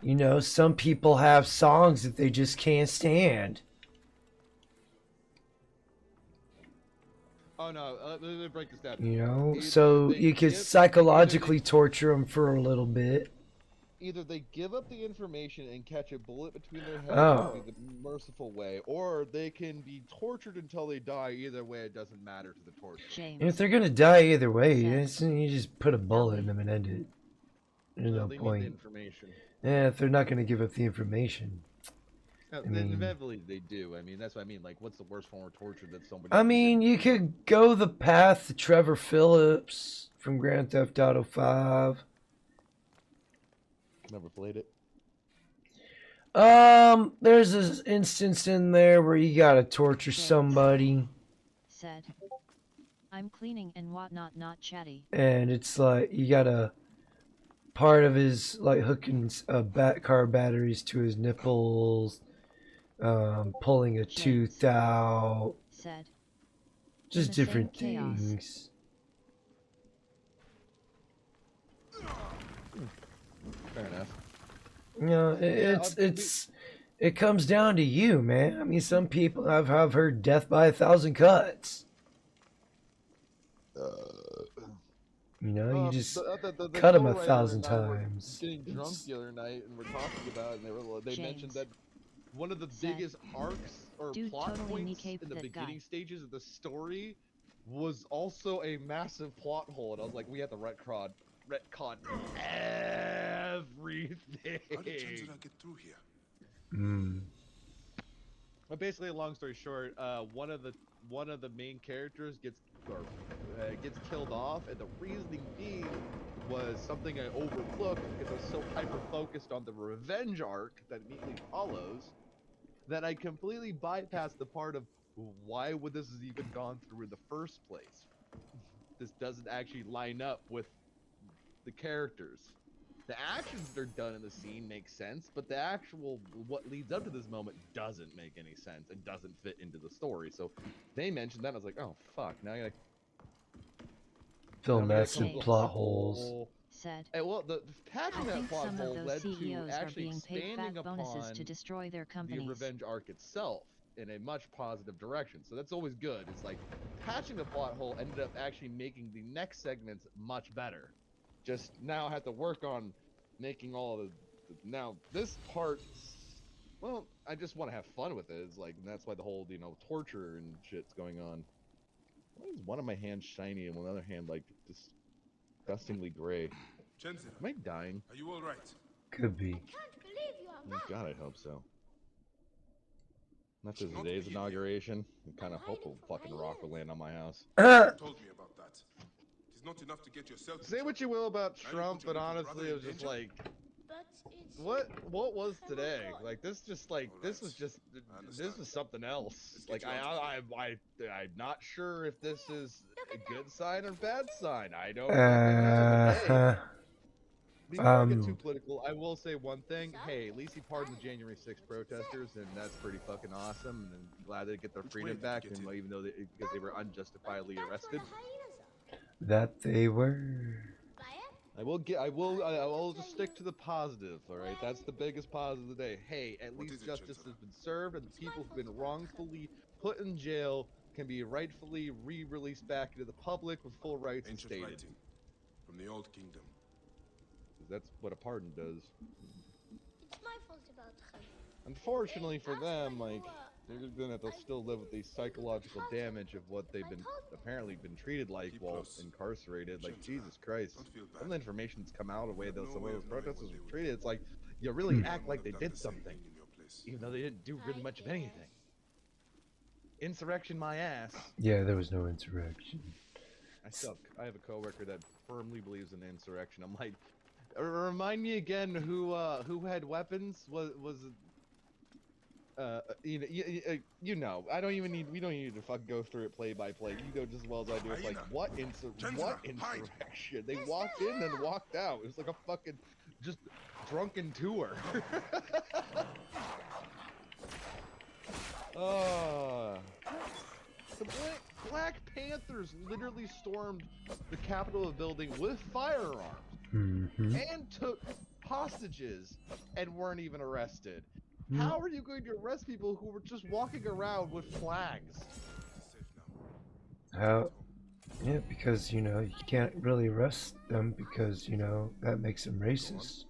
S9: Jutsu.
S1: some people have songs that they just can't stand.
S9: Oh no, let me break this down.
S1: So
S9: Either
S1: you
S9: they
S1: could
S9: give-
S1: psychologically torture them for a little bit.
S9: Either they give up the information and catch a bullet between their heads,
S1: Oh.
S9: would be the merciful way, or they can be tortured until they die. Either way, it doesn't matter to the torture.
S6: James.
S1: And if they're gonna die either way,
S6: Seth.
S1: you just put a bullet in them and end it. There's no
S9: They need the
S1: point.
S9: information.
S1: Yeah, if they're not gonna give up the information.
S9: Then
S1: mean-
S9: inevitably they do. I mean, that's what I mean. Like, what's the worst form of torture that somebody?
S1: I
S9: can
S1: mean,
S9: do?
S1: you could go the path of Trevor Phillips from Grand Theft Auto 5.
S9: Never played it.
S1: There's this instance in there where you gotta torture somebody,
S6: Said. I'm cleaning and whatnot, not chatty.
S1: and it's like you gotta part of his like hooking car batteries to his nipples, pulling a tooth out,
S6: Said.
S1: just
S6: the same
S1: different
S6: chaos.
S1: things.
S9: Fair enough.
S1: It comes down to you, man. I mean, some people have heard death by 1,000 cuts. You just
S9: the
S1: cut him
S9: co-writer
S1: 1,000
S9: and I were
S1: times.
S9: Getting drunk the other night, and we're talking about it, and they mentioned
S6: James.
S9: that one of the
S6: Said.
S9: biggest arcs or
S6: Dude,
S9: plot
S6: totally
S9: points
S6: kneecaped
S9: in the
S6: that
S9: beginning
S6: guy.
S9: stages of the story was also a massive plot hole, and I was like, we have to retcon everything.
S5: How did Chancellor get through here?
S9: But basically, long story short, one of the main characters gets killed off, and the reasoning being was something I overlooked because I was so hyper focused on the revenge arc that immediately follows that I completely bypassed the part of why would this have even gone through in the first place. This doesn't actually line up with the characters. The actions that are done in the scene make sense, but the actual what leads up to this moment doesn't make any sense and doesn't fit into the story. So they mentioned that, and I was like, oh fuck, now I gotta
S1: Fill
S9: now I gotta
S1: massive
S9: come up with
S1: plot
S9: a
S1: holes.
S9: whole-
S6: Said.
S9: And well, the patching
S6: I
S9: that
S6: think
S9: plot
S6: some
S9: hole
S6: of those
S9: led to
S6: CEOs are
S9: actually
S6: being paid
S9: expanding
S6: fat bonuses
S9: upon
S6: to destroy their
S9: the
S6: companies.
S9: revenge arc itself in a much positive direction. So that's always good. It's like patching the plot hole ended up actually making the next segments much better. Just now I have to work on making all of now this part. Well, I just want to have fun with it. It's like that's why the whole torture and shit's going on. Why is one of my hands shiny and one other hand like disgustingly gray?
S5: Chancellor,
S9: Am I dying?
S5: are you all right?
S1: Could be.
S11: Can't believe you are
S9: Oh,
S11: back.
S9: God, I hope so. After
S5: Not
S9: today's
S5: here.
S9: inauguration, I kind of hope a fucking rock will land on my house.
S5: You told me about that. It is not enough to get yourself.
S9: Say what you will about
S5: Now you
S9: Trump,
S5: put your
S9: but
S5: little
S9: honestly,
S5: brother
S9: it
S5: in
S9: was just
S5: danger?
S9: like,
S11: But it's
S9: what was today? Like this, just like this was just
S5: I
S9: this
S5: understand.
S9: was something else.
S5: Let's
S9: Like
S5: get you out
S9: I'm not sure if this is a good sign or bad sign. I don't. Before I get too political, I will say one thing. Hey, at least he pardoned the January 6th protesters, and that's pretty fucking awesome. And I'm glad they get their
S5: Which way
S9: freedom
S5: did you
S9: back,
S5: get
S9: and
S5: in?
S9: even though because they were unjustifiably arrested.
S1: That they were.
S9: I will just stick to the positive. All right, that's the biggest positive of the day. Hey, at
S5: What
S9: least
S5: is it,
S9: justice
S5: Chancellor?
S9: has been served, and the people who've been wrongfully put in jail can be rightfully re-released back into the public with full rights
S5: Ancient
S9: instated.
S5: writing from the old kingdom.
S9: 'Cause that's what a pardon does.
S11: my fault.
S9: Unfortunately for them, like, they're gonna have to still live with the psychological damage of what they've been apparently been treated like while incarcerated. Like, Jesus Christ, some of the information that's come out of the way that some of those protesters were treated, it's like you really act like they did something, even though they didn't do really much of anything. Insurrection, my ass.
S1: Yeah, there was no insurrection.
S9: I have a coworker that firmly believes in insurrection. I'm like, remind me again who had weapons? Was you know, I don't even need. We don't need to fucking go through it play by play. You know just as well as I do. It's like what insurrection? They walked in and walked out. It was like a fucking just drunken tour. The Black Panthers literally stormed the Capitol building with firearms and took hostages and weren't even arrested. How are you going to arrest people who were just walking around with flags?
S1: How? Yeah, because, you know, you can't really arrest them because, you know, that makes them racist.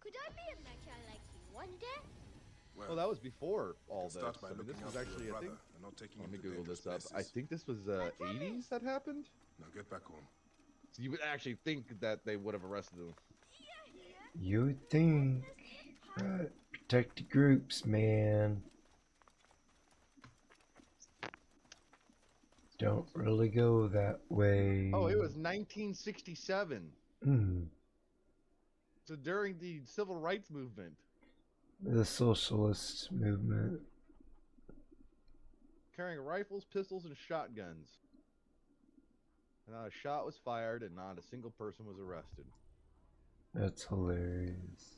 S11: Could I be a mecha like you one day?
S9: Well, that was before all this.
S5: Start by
S9: I mean, this
S5: looking
S9: was
S5: after
S9: actually,
S5: your
S9: I think,
S5: brother and not taking
S9: let
S5: him
S9: me
S5: to
S9: Google
S5: dangerous
S9: this up. I
S5: places.
S9: think this was 80s that happened.
S5: Now get back home.
S9: So you would actually think that they would have arrested them.
S1: You would think. Protect the groups, man. Don't really go that way.
S9: Oh, it was 1967. So during the civil rights movement.
S1: The socialist movement.
S9: Carrying rifles, pistols, and shotguns. And not a shot was fired and not a single person was arrested.
S1: That's hilarious.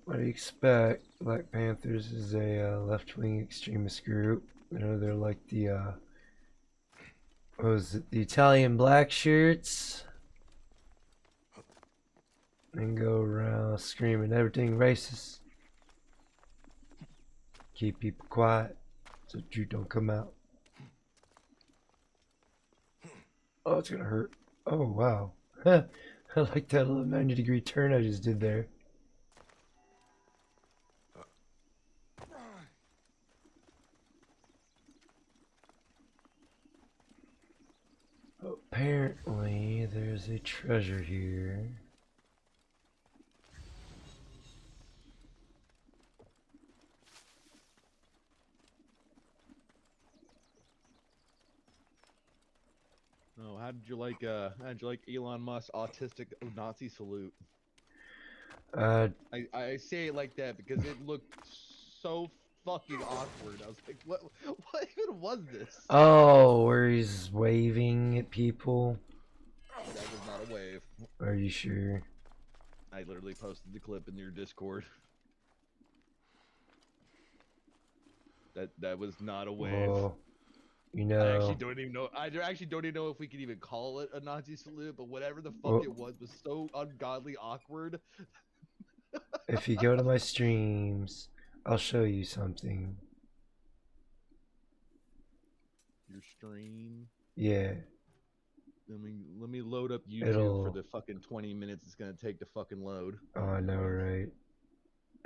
S1: What do you expect? Black Panthers is a left-wing extremist group. You know, they're like the what was it? The Italian black shirts, and go around screaming everything racist. Keep people quiet so the truth don't come out. Oh, it's gonna hurt. Oh wow. I like that little 90-degree turn I just did there. Apparently, there's a treasure here.
S9: Oh, how did you like Elon Musk's autistic Nazi salute? I say it like that because it looked so fucking awkward. I was like, what even was this?
S1: Oh, where he's waving at people.
S9: That was not a wave.
S1: Are you sure?
S9: I literally posted the clip in your Discord. That was not a wave.
S1: Well, you know,
S9: I actually don't even know. I actually don't even know if we can even call it a Nazi salute, but whatever the fuck it was so ungodly awkward.
S1: If you go to my streams, I'll show you something.
S9: Your stream?
S1: Yeah.
S9: Let me load up YouTube for the fucking 20 minutes it's gonna take to fucking load.
S1: Oh, I know, right?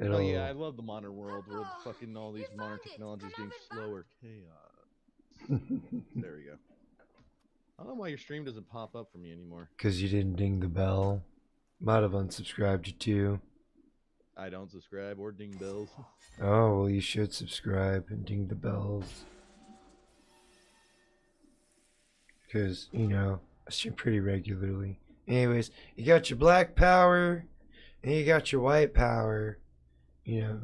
S9: Oh yeah, I love the modern world where fucking all these modern technologies being slower. Chaos. There we go. I don't know why your stream doesn't pop up for me anymore.
S1: Because you didn't ding the bell. Might have unsubscribed you too.
S9: I don't subscribe or ding bells.
S1: Oh, well, you should subscribe and ding the bells. Because, you know, I stream pretty regularly. Anyways, you got your black power and you got your white power. You know,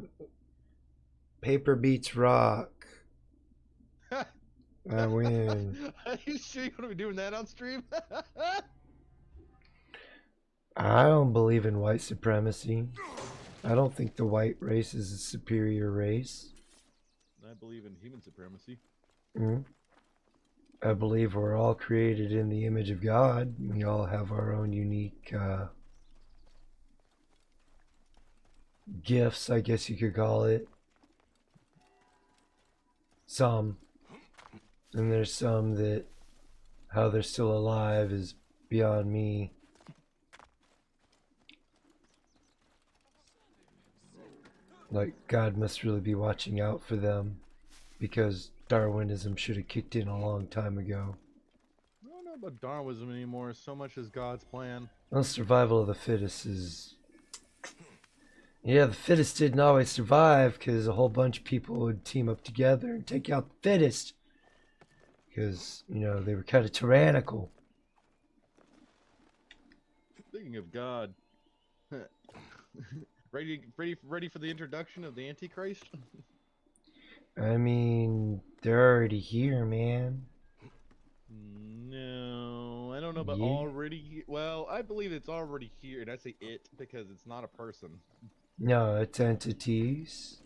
S1: paper beats rock. I win.
S9: Are you sure you're gonna be doing that on stream?
S1: I don't believe in white supremacy. I don't think the white race is a superior race.
S9: I believe in human supremacy.
S1: I believe we're all created in the image of God. We all have our own unique gifts, I guess you could call it. Some. And there's some that how they're still alive is beyond me. Like, God must really be watching out for them because Darwinism should have kicked in a long time ago.
S9: I don't know about Darwinism anymore so much as God's plan.
S1: Well, survival of the fittest is... Yeah, the fittest didn't always survive because a whole bunch of people would team up together and take out the fittest. Because, you know, they were kind of tyrannical.
S9: Speaking of God, ready for the introduction of the Antichrist?
S1: I mean, they're already here, man.
S9: No, I don't know about
S1: Yeah.
S9: already. Well, I believe it's already here, and I say it because it's not a person.
S1: No, it's entities.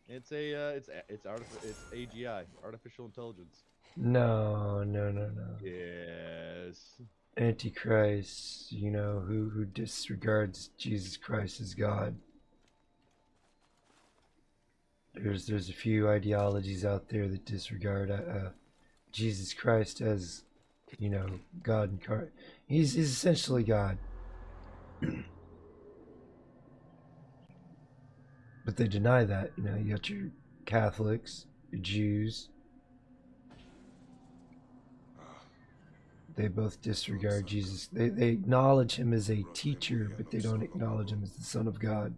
S9: It's AGI, artificial intelligence.
S1: No.
S9: Yes.
S1: Antichrist, you know, who disregards Jesus Christ as God. There's a few ideologies out there that disregard Jesus Christ as, you know, God incarnate. He's essentially God. But they deny that. You know, you got your Catholics, your Jews. They both disregard Jesus. They acknowledge him as a teacher, but they don't acknowledge him as the Son of God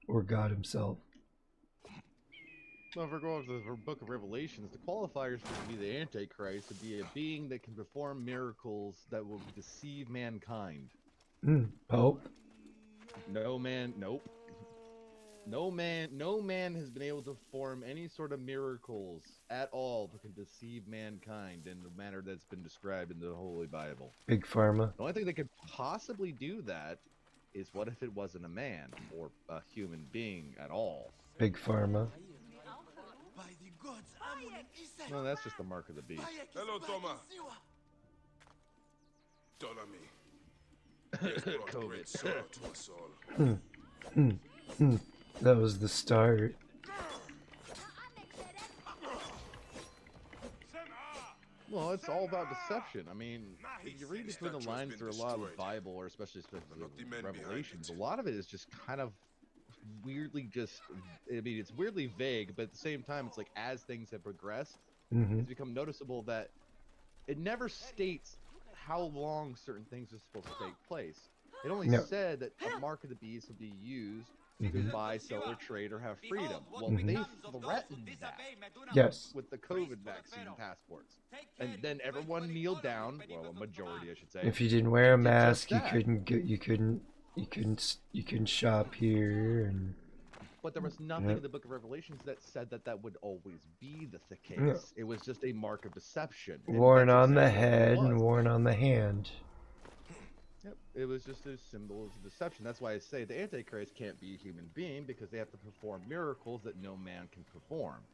S1: or God himself.
S9: Well, if we're going to the Book of Revelations, the qualifiers to be the Antichrist would be a being that can perform miracles that will deceive mankind.
S1: Pope?
S9: Nope. No man has been able to perform any sort of miracles at all that can deceive mankind in the manner that's been described in the Holy Bible.
S1: Big Pharma?
S9: The only thing that could possibly do that is what if it wasn't a man or a human being at all?
S1: Big Pharma?
S9: No, that's just the mark of the beast.
S5: Hello, Thomas. Ptolemy. Great sorrow to us all.
S1: That was the start.
S9: Well, it's all about deception. I mean, if you read between the lines through a lot of the Bible, or especially Revelations, a lot of it is just kind of weirdly it's weirdly vague, but at the same time, it's like as things have progressed, it's become noticeable that it never states how long certain things are supposed to take place. It only said that a mark of the beast would be used to buy, sell, or trade, or have freedom. Well, they threatened that with the COVID vaccine passports. And then everyone kneeled down, well, a majority I should say.
S1: If you didn't wear a mask, you couldn't shop here, and
S9: but there was nothing in the Book of Revelations that said that would always be the case.
S1: Yeah.
S9: It was just a mark of deception.
S1: Worn on the head and worn on the hand.
S9: Yep, it was just a symbol of deception. That's why I say the Antichrist can't be a human being, because they have to perform miracles that no man can perform.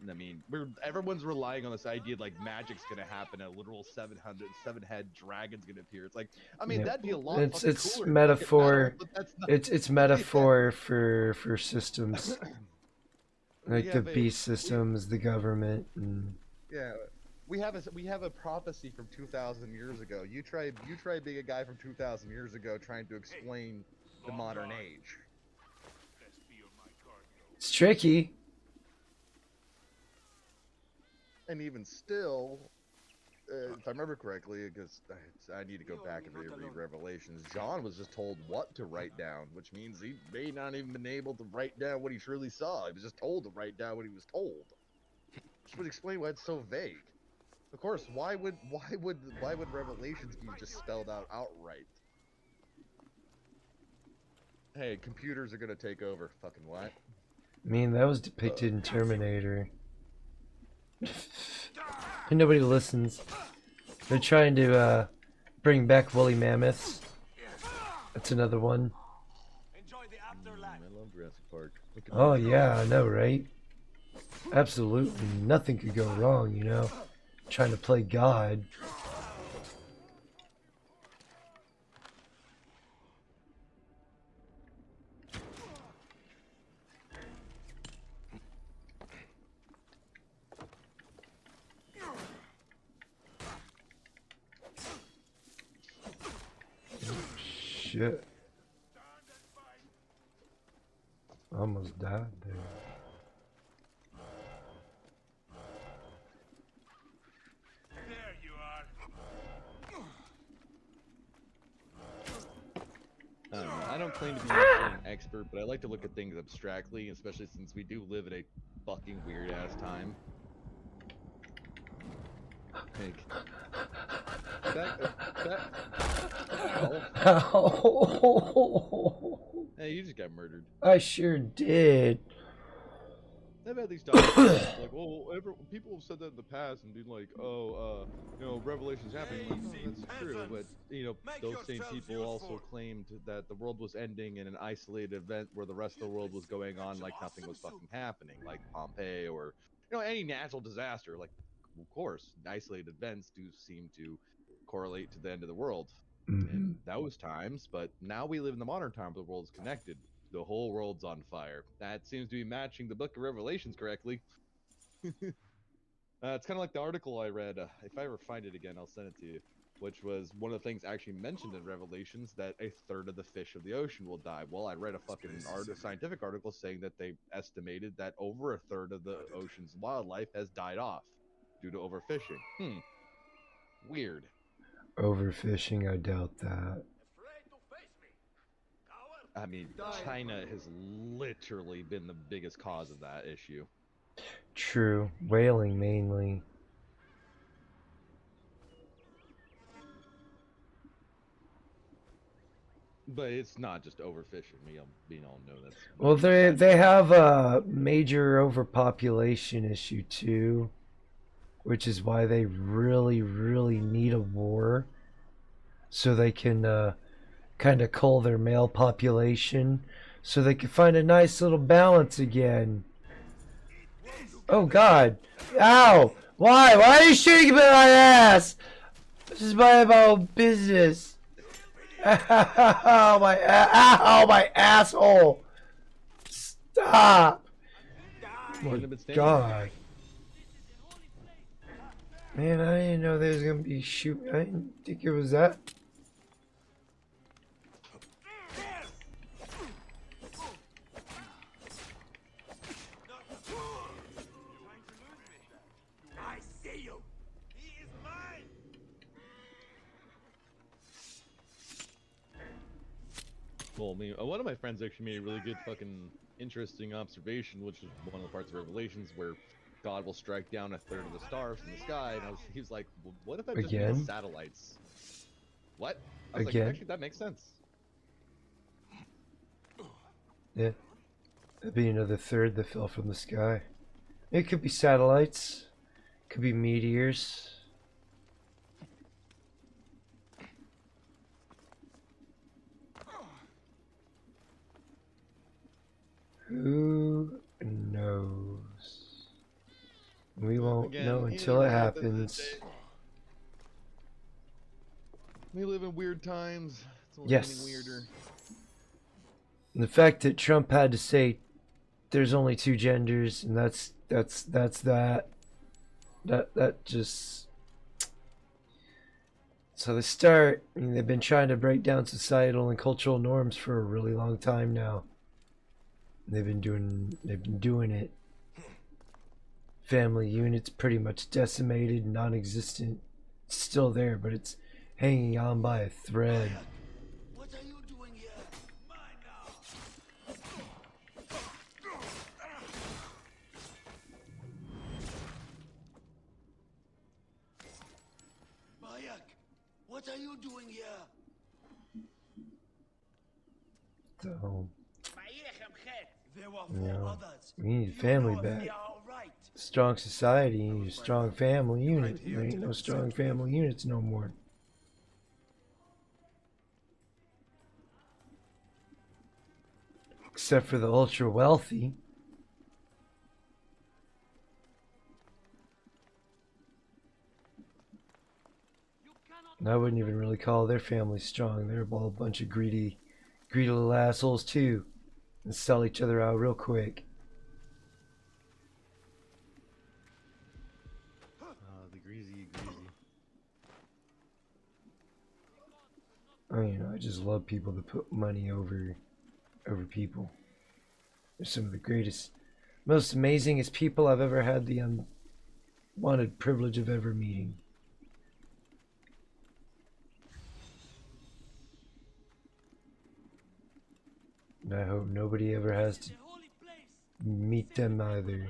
S9: I mean, everyone's relying on this idea like magic's gonna happen, a literal seven-head dragon's gonna appear. It's like, I mean, that'd be a lot.
S1: It's
S9: cooler
S1: metaphor.
S9: Metal,
S1: It's metaphor for systems, like the beast systems, the government, and
S9: yeah. We have a prophecy from 2,000 years ago. You try being a guy from 2,000 years ago trying to explain the modern age.
S1: It's tricky.
S9: And even still, if I remember correctly, because I need to go back and reread Revelations, John was just told what to write down, which means he may not even been able to write down what he truly saw. He was just told to write down what he was told. Which would explain why it's so vague. Of course, why would Revelations be just spelled out outright? Hey, computers are gonna take over. Fucking what?
S1: I mean, that was depicted in Terminator. And nobody listens. They're trying to bring back woolly mammoths. That's another one.
S9: I love Jurassic Park.
S1: Oh yeah, I know, right? Absolutely, nothing could go wrong, you know. Trying to play God. shit. Almost died there.
S3: There you are.
S9: I don't know. I don't claim to be an expert, but I like to look at things abstractly, especially since we do live in a fucking weird ass time. Like, hey, you just got murdered.
S1: I sure did.
S9: I've had these documents like, well, people have said that in the past and been like, oh, you know, Revelation's happening. Like, no, that's true, but you know, those same people also claimed that the world was ending in an isolated event where the rest of the world was going on like nothing was fucking happening, like Pompeii or any natural disaster. Like, of course, isolated events do seem to correlate to the end of the world in those times, but now we live in the modern time where the world's connected. The whole world's on fire. That seems to be matching the Book of Revelations correctly. It's kind of like the article I read. If I ever find it again, I'll send it to you. Which was one of the things actually mentioned in Revelations, that a third of the fish of the ocean will die. Well, I read a fucking scientific article saying that they estimated that over a third of the ocean's wildlife has died off due to overfishing. Weird.
S1: Overfishing, I doubt that.
S9: I mean, China has literally been the biggest cause of that issue.
S1: True. Whaling mainly.
S9: But it's not just overfishing. We all know that's...
S1: Well, they have a major overpopulation issue too, which is why they really, really need a war, so they can kind of cull their male population, so they can find a nice little balance again. Oh God! Ow! Why? Why are you shooting me in my ass? This is my own business. Ow, my asshole! Stop! Oh my God. Man, I didn't know there was gonna be shooting. I didn't think it was that.
S3: I see you. He is mine.
S9: Well, I mean, one of my friends actually made a really good fucking interesting observation, which was one of the parts of Revelations where God will strike down a third of the stars in the sky, and he was like, well, what if that just means satellites? What? I was like, actually, that makes sense.
S1: Yeah. That'd be another third that fell from the sky. It could be satellites. Could be meteors. Who knows? We won't know until it happens.
S9: We live in weird times. It's only getting weirder.
S1: And the fact that Trump had to say there's only two genders, and that's that just. So they start. I mean, they've been trying to break down societal and cultural norms for a really long time now. They've been doing it. Family units pretty much decimated, non-existent. It's still there, but it's hanging on by a thread.
S3: What are you doing here? Mine now. Bayek, what are you doing here?
S1: So,
S3: There were
S1: you know,
S3: others.
S1: we need family back. Strong society, you need a strong family unit. There ain't no strong family units no more. Except for the ultra wealthy. And I wouldn't even really call their family strong. They're all a bunch of greedy little assholes too. And sell each other out real quick.
S9: The greasy.
S1: I just love people that put money over people. They're some of the greatest, most amazingest people I've ever had the unwanted privilege of ever meeting. And I hope nobody ever has to meet them either.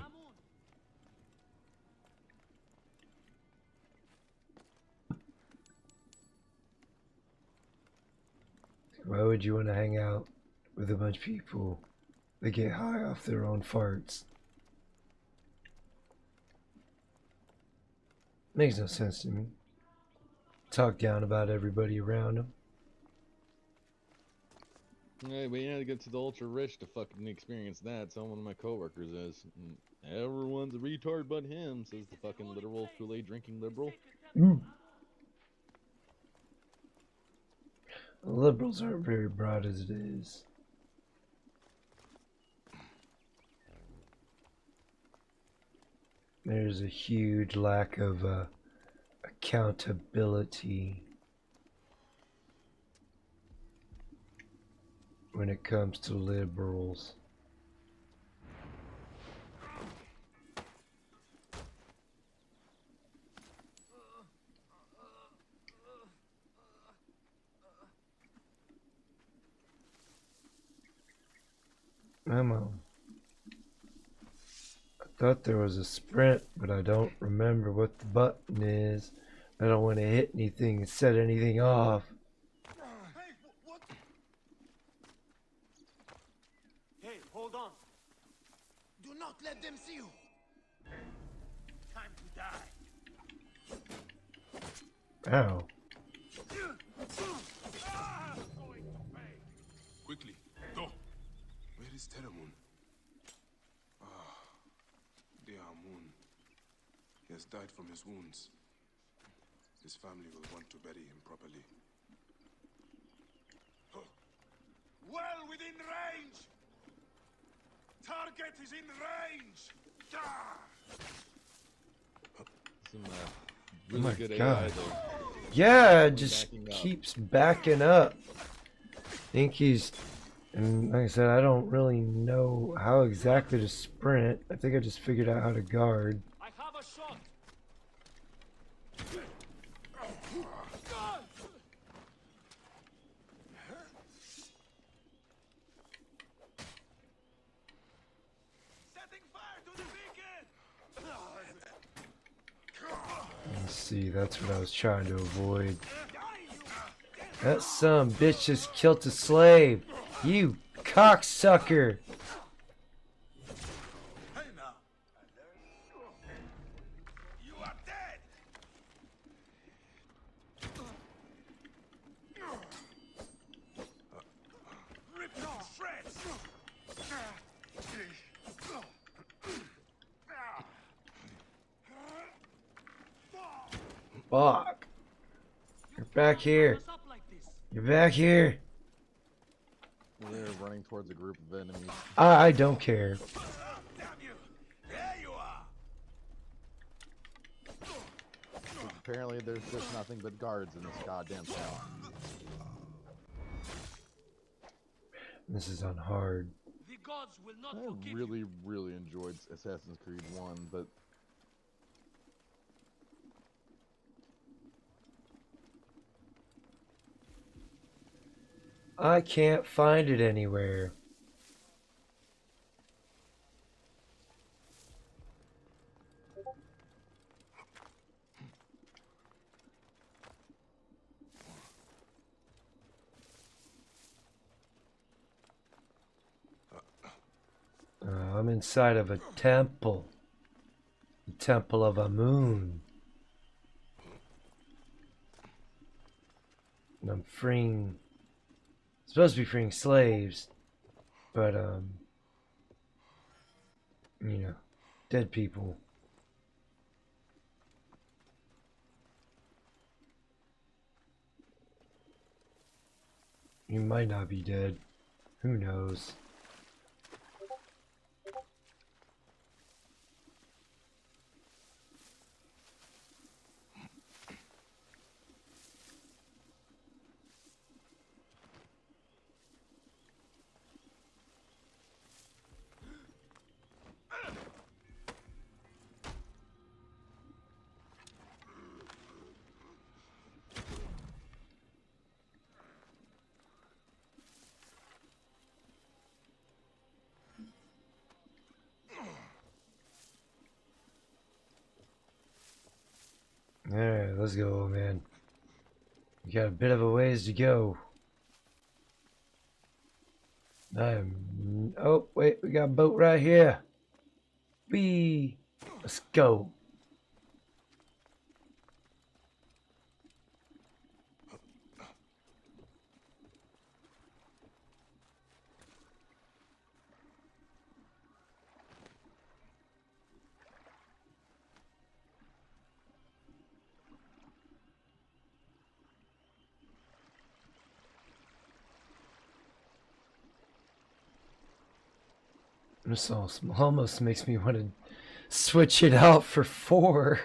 S1: Why would you want to hang out with a bunch of people that get high off their own farts? Makes no sense to me. Talk down about everybody around them.
S12: Hey, but you had to get to the ultra rich to fucking experience that. So one of my coworkers is. Everyone's a retard but him, says the fucking literal Kool-Aid drinking liberal.
S1: Ooh. Liberals aren't very broad as it is. There's a huge lack of accountability when it comes to liberals. Memo. I thought there was a sprint, but I don't remember what the button is. I don't want to hit anything and set anything off.
S3: Hey, what? Hey, hold on. Do not let them see you. Time to die.
S1: Ow.
S5: Quickly, go. Where is Teramun? Ah, dear Amun. He has died from his wounds. His family will want to bury him properly.
S3: Well within range! Target is in range!
S12: Some
S1: Oh
S12: really
S1: my
S12: good
S1: God.
S12: AI though.
S1: Yeah, it just
S12: Backing up.
S1: keeps backing up. I think he's, and like I said, I don't really know how exactly to sprint. I think I just figured out how to guard.
S2: I have a shot.
S3: Setting fire to the beacon!
S1: Let's see, that's what I was trying to avoid. That son bitch just killed a slave. You cocksucker.
S3: Hey now! You are dead! Rip you to shreds!
S1: Fuck. You're back here. You're back here.
S12: They're running towards a group of enemies.
S1: I don't care.
S3: Damn you! There you are!
S12: Apparently there's just nothing but guards in this goddamn town.
S1: This is on hard.
S3: The gods will not
S12: I
S3: forgive
S12: really, really enjoyed Assassin's Creed 1, but
S1: I can't find it anywhere. I'm inside of a temple. The Temple of Amun. And I'm freeing, supposed to be freeing slaves, but you know, dead people. You might not be dead. Who knows? Alright, let's go, man. We got a bit of a ways to go. Oh, wait, we got a boat right here. Let's go. This almost makes me want to switch it out for 4.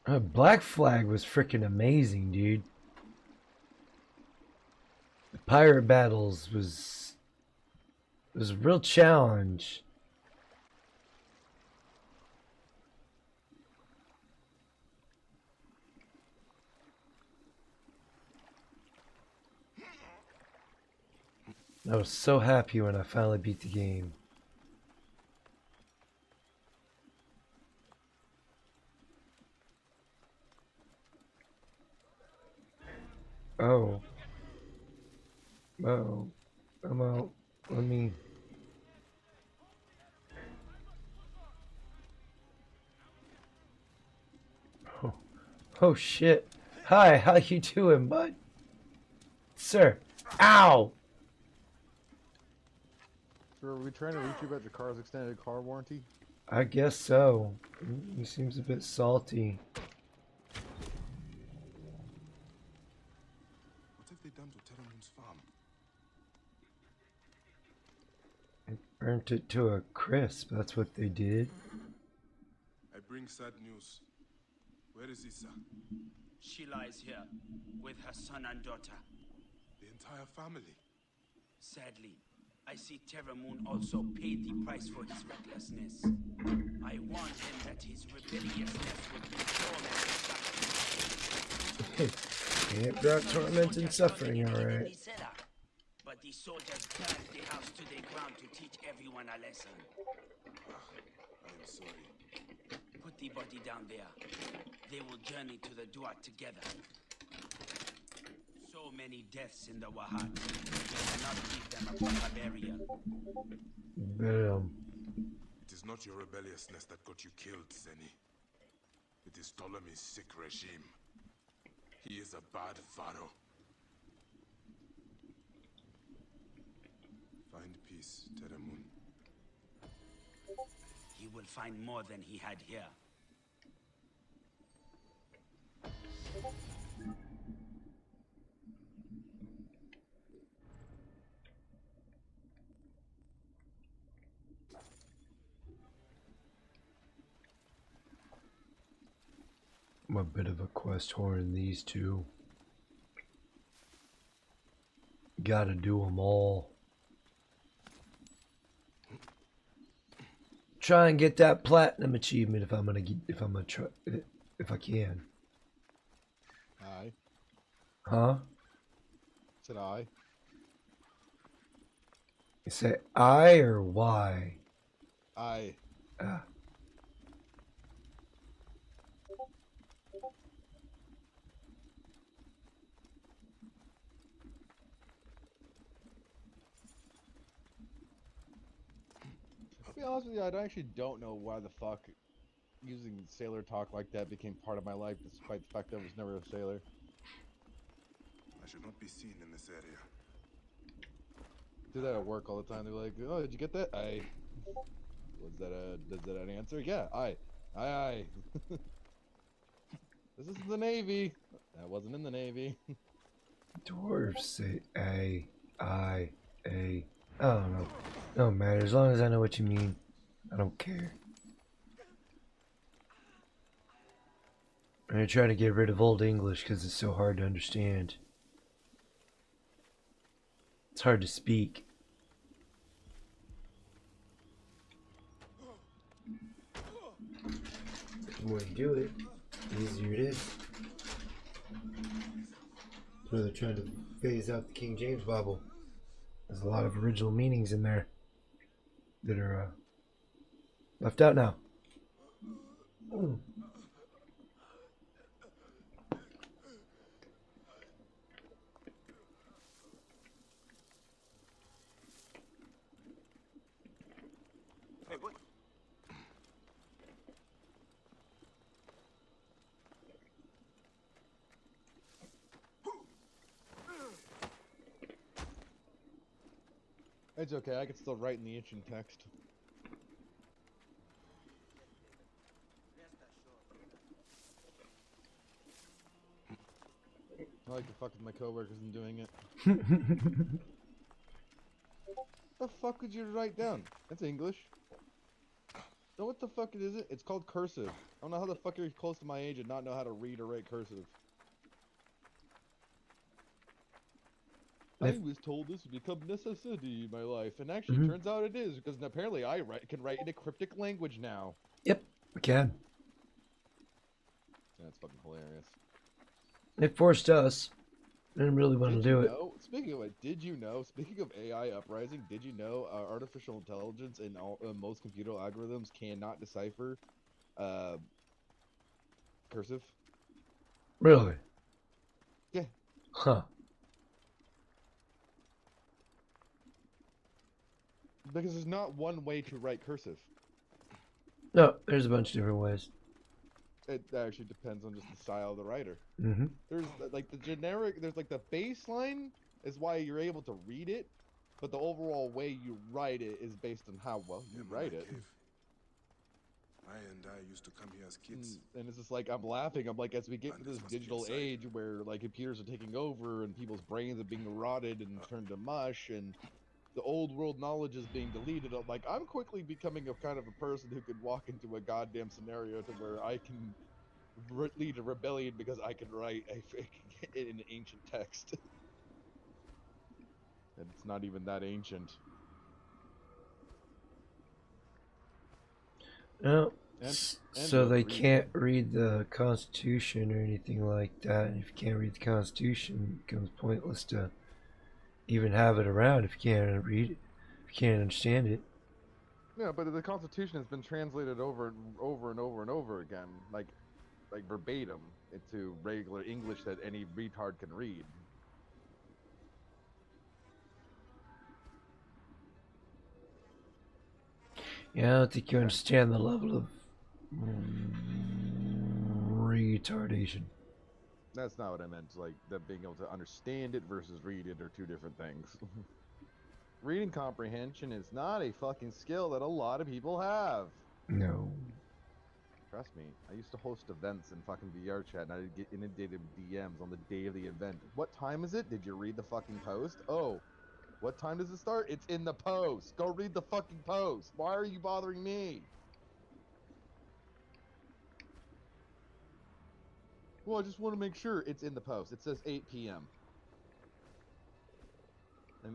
S1: Black Flag was freaking amazing, dude. The pirate battles was a real challenge. I was so happy when I finally beat the game. Oh. I'm out. Let me... Oh shit. Hi, how you doing, bud? Sir. Ow!
S12: So are we trying to reach you about your car's extended car warranty?
S1: I guess so. He seems a bit salty.
S5: What have they done to Terramoon's farm?
S1: Burnt it to a crisp, that's what they did.
S5: I bring sad news. Where is Issa?
S13: She lies here with her son and daughter.
S5: The entire family.
S13: Sadly, I see Terramoon also paid the price for his recklessness. I warned him that his rebelliousness would be torment and suffering.
S1: It brought torment and suffering, alright.
S13: But the soldiers burned the house to the ground to teach everyone a lesson.
S5: I am sorry.
S13: Put the body down there. They will journey to the Duat together. So many deaths in the Wahat. We cannot give them a proper burial.
S1: Bam.
S5: It is not your rebelliousness that got you killed, Zeni. It is Ptolemy's sick regime. He is a bad pharaoh. Find peace, Terramoon.
S13: He will find more than he had here.
S1: I'm a bit of a quest whore in these two. Gotta do them all. Try and get that platinum achievement if I'm gonna try, if I can.
S12: Aye.
S1: Huh?
S12: Said I.
S1: You say I or Y?
S12: I. To be honest with you, I actually don't know why the fuck using sailor talk like that became part of my life, despite the fact that I was never a sailor.
S5: I should not be seen in this area.
S12: Do that at work all the time. They're like, "Oh, did you get that?" Aye. Was that an answer? Yeah. Aye. Aye. This is the Navy. That wasn't in the Navy.
S1: Dwarves say A, I, A. I don't know. Don't matter. As long as I know what you mean, I don't care. I'm gonna try to get rid of Old English because it's so hard to understand. It's hard to speak. The more you do it, the easier it is. That's why they're trying to phase out the King James Bible. There's a lot of original meanings in there that are left out now.
S8: Hey, what?
S12: It's okay, I can still write in the ancient text. I like to fuck with my coworkers and doing it. The fuck would you write down? That's English. Know what the fuck is it? It's called cursive. I don't know how the fuck you're close to my age and not know how to read or write cursive. I was told this would become necessity in my life, and actually turns out it is, because apparently I can write in a cryptic language now.
S1: Yep, we can.
S12: That's fucking hilarious.
S1: It forced us. I didn't really want to do it.
S12: Speaking of it, did you know, speaking of AI uprising, did you know artificial intelligence and most computer algorithms cannot decipher cursive?
S1: Really?
S12: Yeah.
S1: Huh.
S12: Because there's not one way to write cursive.
S1: No, there's a bunch of different ways.
S12: It actually depends on just the style of the writer.
S1: Mm-hmm.
S12: There's like the generic, there's like the baseline is why you're able to read it, but the overall way you write it is based on how well you write it.
S5: I used to come here as kids.
S12: And it's just like, I'm laughing, I'm like, as we get to this digital age where like computers are taking over and people's brains are being rotted and turned to mush and the old world knowledge is being deleted, I'm like, I'm quickly becoming a kind of a person who could walk into a goddamn scenario to where I can lead a rebellion because I can write in an ancient text. And it's not even that ancient.
S1: No. So they can't read the Constitution or anything like that. And if you can't read the Constitution, it becomes pointless to even have it around if you can't read it, if you can't understand it.
S12: Yeah, but the Constitution has been translated over and over and over and over again, like verbatim, into regular English that any retard can read.
S1: Yeah, I don't think you understand the level of retardation.
S12: That's not what I meant. Like, that being able to understand it versus read it are two different things. Reading comprehension is not a fucking skill that a lot of people have.
S1: No.
S12: Trust me, I used to host events in fucking VR chat and I'd get inundated with DMs on the day of the event. What time is it? Did you read the fucking post? Oh, what time does it start? It's in the post. Go read the fucking post. Why are you bothering me? Well, I just want to make sure it's in the post. It says 8 p.m.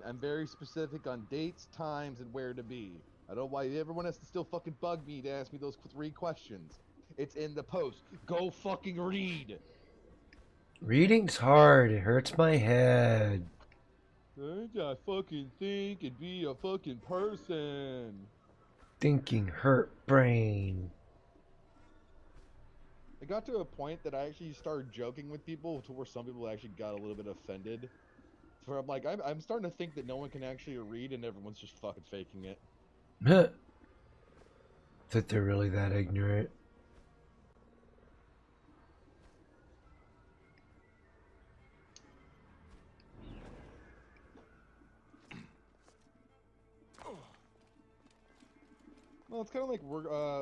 S12: I'm very specific on dates, times, and where to be. I don't know why everyone has to still fucking bug me to ask me those 3 questions. It's in the post. Go fucking read.
S1: Reading's hard. It hurts my head.
S12: I gotta fucking think and be a fucking person.
S1: Thinking hurt brain.
S12: It got to a point that I actually started joking with people to where some people actually got a little bit offended. Where I'm like, I'm starting to think that no one can actually read and everyone's just fucking faking it.
S1: That they're really that ignorant.
S12: Well, it's kind of like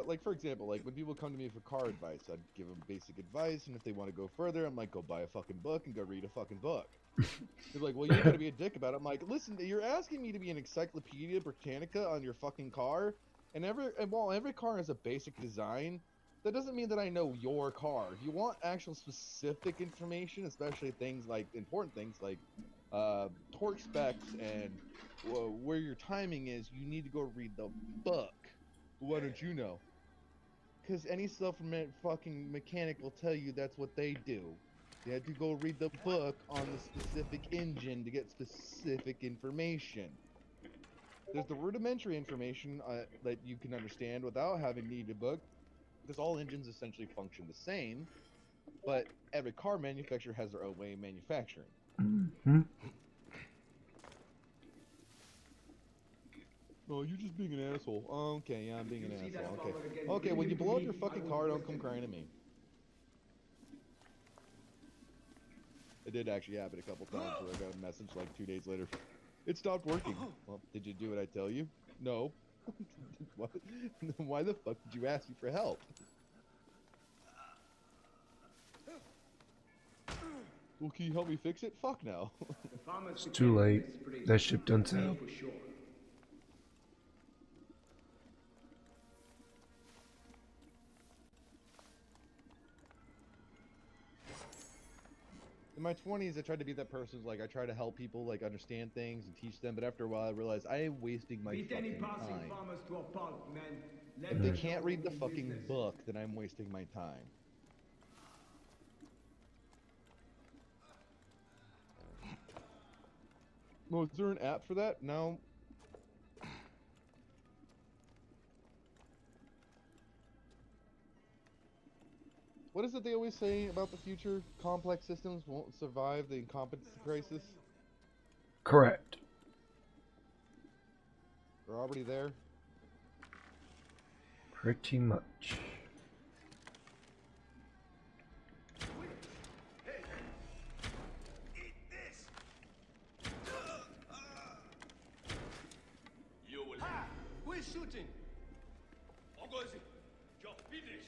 S12: like for example, like when people come to me for car advice, I'd give them basic advice, and if they want to go further, I'm like, go buy a fucking book and go read a fucking book. They're like, well, you gotta be a dick about it. I'm like, listen, you're asking me to be an Encyclopedia Britannica on your fucking car, and while every car has a basic design, that doesn't mean that I know your car. If you want actual specific information, especially things like important things like torque specs and where your timing is, you need to go read the book. Why don't you know? Because any fucking mechanic will tell you that's what they do. You have to go read the book on the specific engine to get specific information. There's the rudimentary information that you can understand without having to read a book. because all engines essentially function the same, but every car manufacturer has their own way of manufacturing.
S1: Mm-hmm.
S12: Oh, you're just being an asshole. Oh, okay, yeah, I'm being an asshole. Okay. Okay, when you blow up your fucking car, don't come crying to me. It did actually happen a couple times where I got a message like 2 days later. It stopped working. Well, did you do what I tell you? No. What? Why the fuck did you ask me for help? Well, can you help me fix it? Fuck no.
S1: It's too late. That ship done sailed.
S12: In my 20s, I tried to be that person who's like, I try to help people, like, understand things and teach them, but after a while I realized I am wasting my fucking time. If they can't read the fucking book, then I'm wasting my time. Well, is there an app for that? No. What is it they always say about the future? Complex systems won't survive the incompetency crisis?
S1: Correct.
S12: We're already there?
S1: Pretty much.
S8: You will. Ha! Who is shooting? Ogozi, you're finished.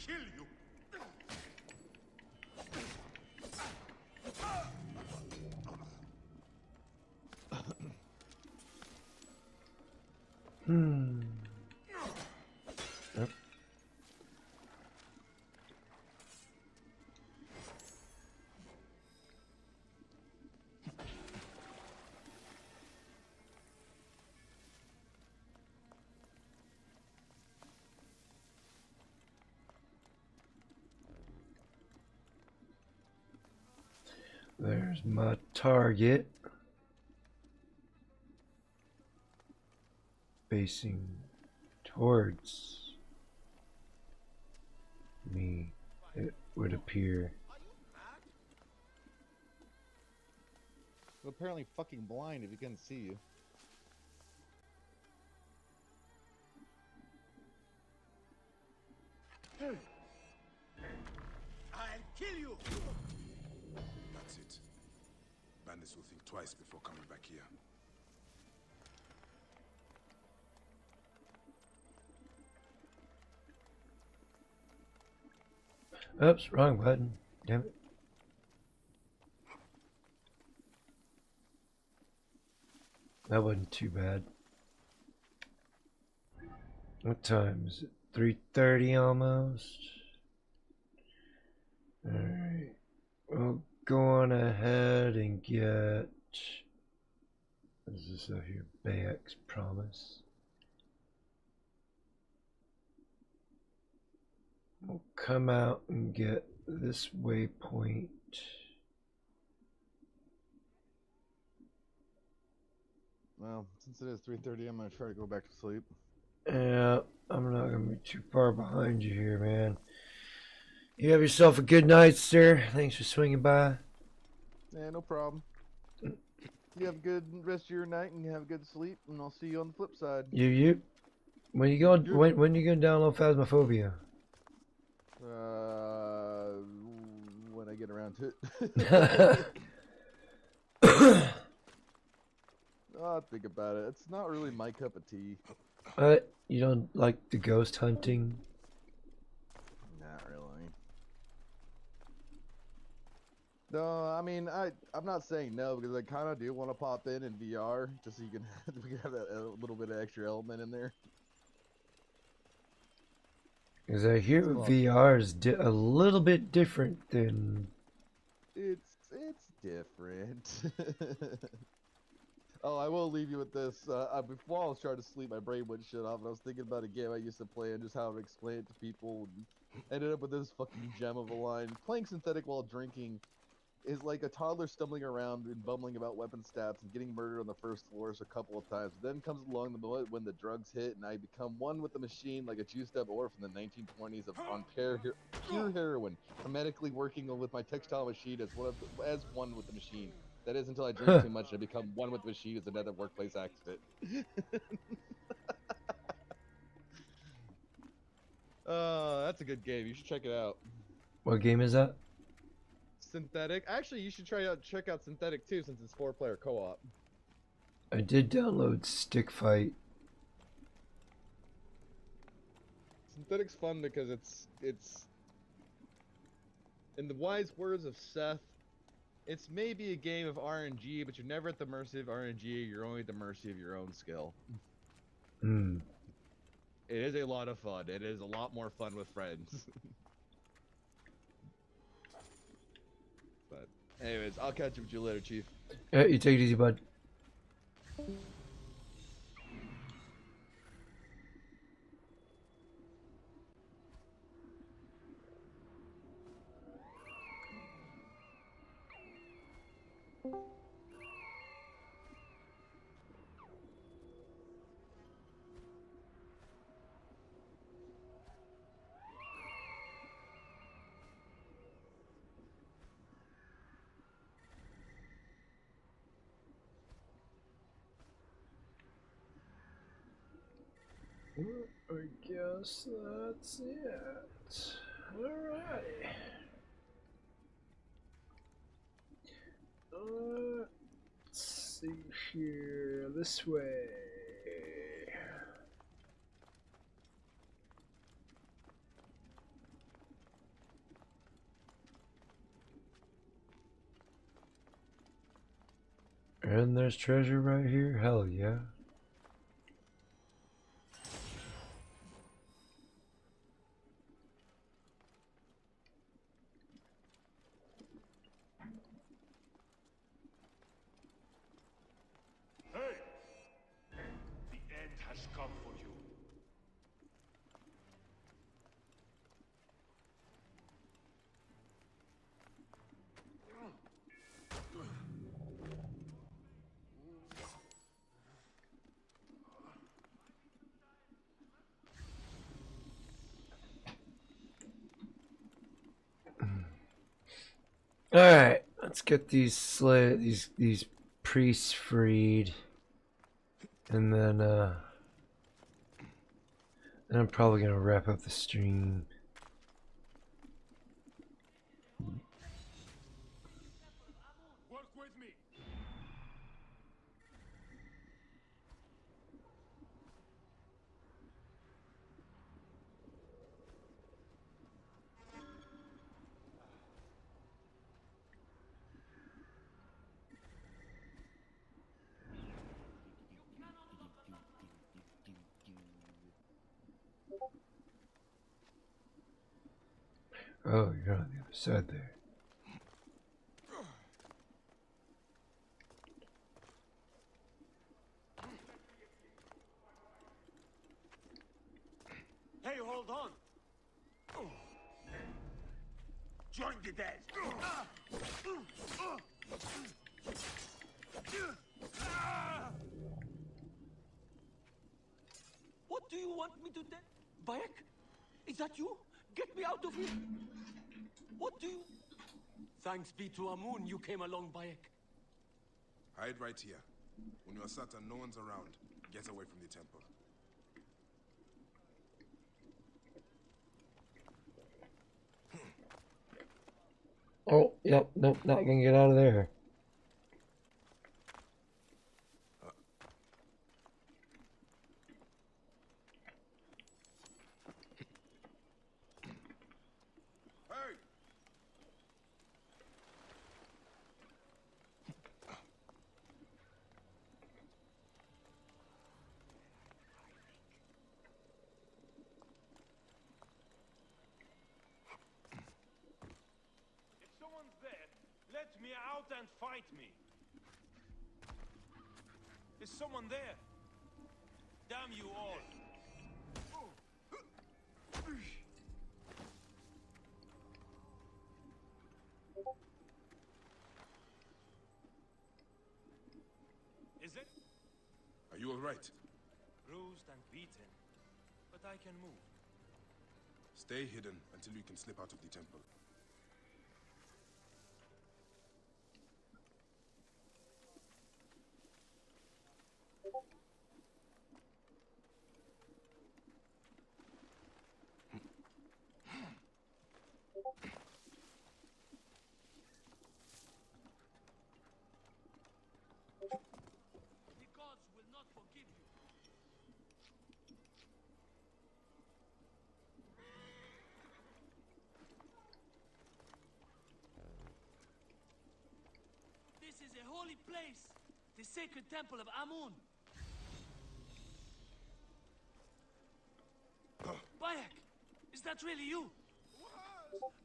S5: Kill you.
S1: Yep. There's my target. Facing towards me, it would appear.
S12: Well, apparently fucking blind if he couldn't see you.
S3: I'll kill you!
S5: That's it. Bandits will think twice before coming back here.
S1: Oops, wrong button. Damn it. That wasn't too bad. What time is it? 3:30 almost? Alright. We'll go on ahead and get... What is this out here? Bayek's Promise. We'll come out and get this waypoint.
S12: Well, since it is 3:30, I'm gonna try to go back to sleep.
S1: Yeah, I'm not gonna be too far behind you here, man. You have yourself a good night, sir. Thanks for swinging by.
S12: Yeah, no problem. You have a good rest of your night and have a good sleep, and I'll see you on the flip side.
S1: You. When you going? When you gonna download Phasmophobia?
S12: When I get around to it. I'll think about it. It's not really my cup of tea.
S1: You don't like the ghost hunting?
S12: Not really. No, I mean, I'm not saying no, because I kind of do want to pop in VR, just so you can we can have a little bit of extra element in there.
S1: Because I hear VR is a little bit different than.
S12: It's different. Oh, I will leave you with this. Before I was trying to sleep, my brain went shut off, and I was thinking about a game I used to play and just how to explain it to people, and ended up with this fucking gem of a line. Playing synthetic while drinking is like a toddler stumbling around and bumbling about weapon stats and getting murdered on the first floors a couple of times. Then comes along the moment when the drugs hit, and I become one with the machine like a juiced-up ore from the 1920s on pure heroin, hermetically working with my textile machine as one with the machine. That is until I drink too much and I become one with the machine as another workplace accident. That's a good game. You should check it out.
S1: What game is that?
S12: Synthetic. Actually, you should check out Synthetic too, since it's 4-player co-op.
S1: I did download Stick Fight.
S12: Synthetic's fun because it's in the wise words of Seth, it's maybe a game of RNG, but you're never at the mercy of RNG, you're only at the mercy of your own skill.
S1: Hmm.
S12: It is a lot of fun. It is a lot more fun with friends. But anyways, I'll catch up with you later, Chief.
S1: Yeah, you take it easy, bud. I guess that's it. Alright. Let's see here. This way. And there's treasure right here? Hell yeah.
S3: Hey! The end has come for you.
S1: Alright, let's get these these priests freed. And then I'm probably gonna wrap up the stream.
S3: Work with me.
S1: Oh, you're on the other side there.
S3: Hey, hold on. Join the dead.
S8: What do you want me to do? Bayek? Is that you? Get me out of here! What do you... Thanks be to Amun you came along, Bayek.
S5: Hide right here. When you're certain no one's around, get away from the temple.
S1: Oh, yep, nope, not gonna get out of there.
S8: me out and fight me. Is someone there? Damn you all. Is it?
S5: Are you all right?
S8: Bruised and beaten, but I can move.
S5: Stay hidden until you can slip out of the temple.
S8: The gods will not forgive you.
S14: This is a holy place, the sacred temple of Amun. Bayek, is that really you?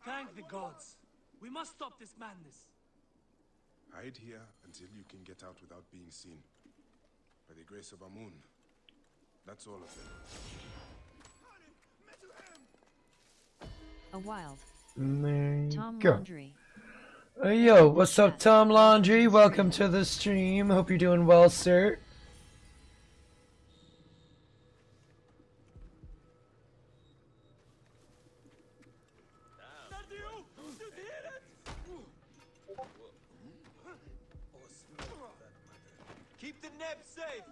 S14: Thank the gods. We must stop this madness.
S5: Hide here until you can get out without being seen. By the grace of Amun. That's all of them.
S6: A wild.
S1: There you
S6: Tom
S1: go.
S6: Laundry.
S1: Yo, what's up, Tom Laundry? Welcome to the stream. Hope you're doing well, sir.
S8: Keep the neb safe.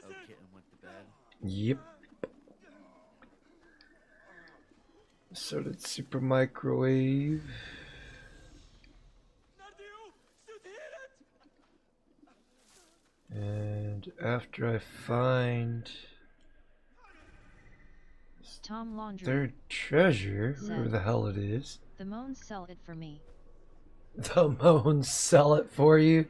S15: Oh, kitten went to bed.
S1: Yep. So did Super Microwave. And after I find
S6: Tom Laundry.
S1: their treasure,
S6: said,
S1: whatever the hell it is,
S6: The Moans sell it for me.
S1: the Moans sell it for you.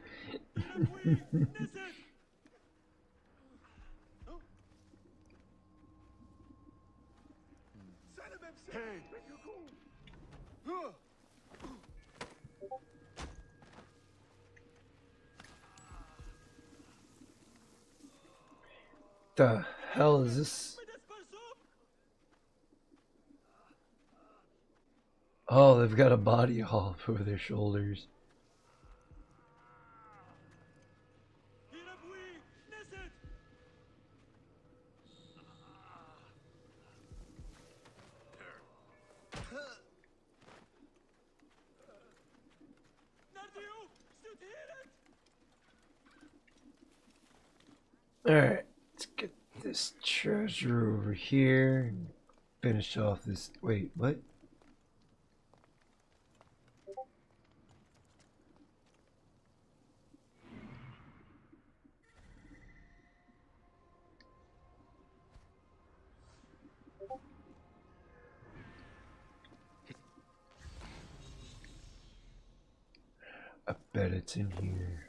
S1: The hell is this? Oh, they've got a body all over their shoulders. Alright, let's get this treasure over here and finish off this. Wait, what? I bet it's in here.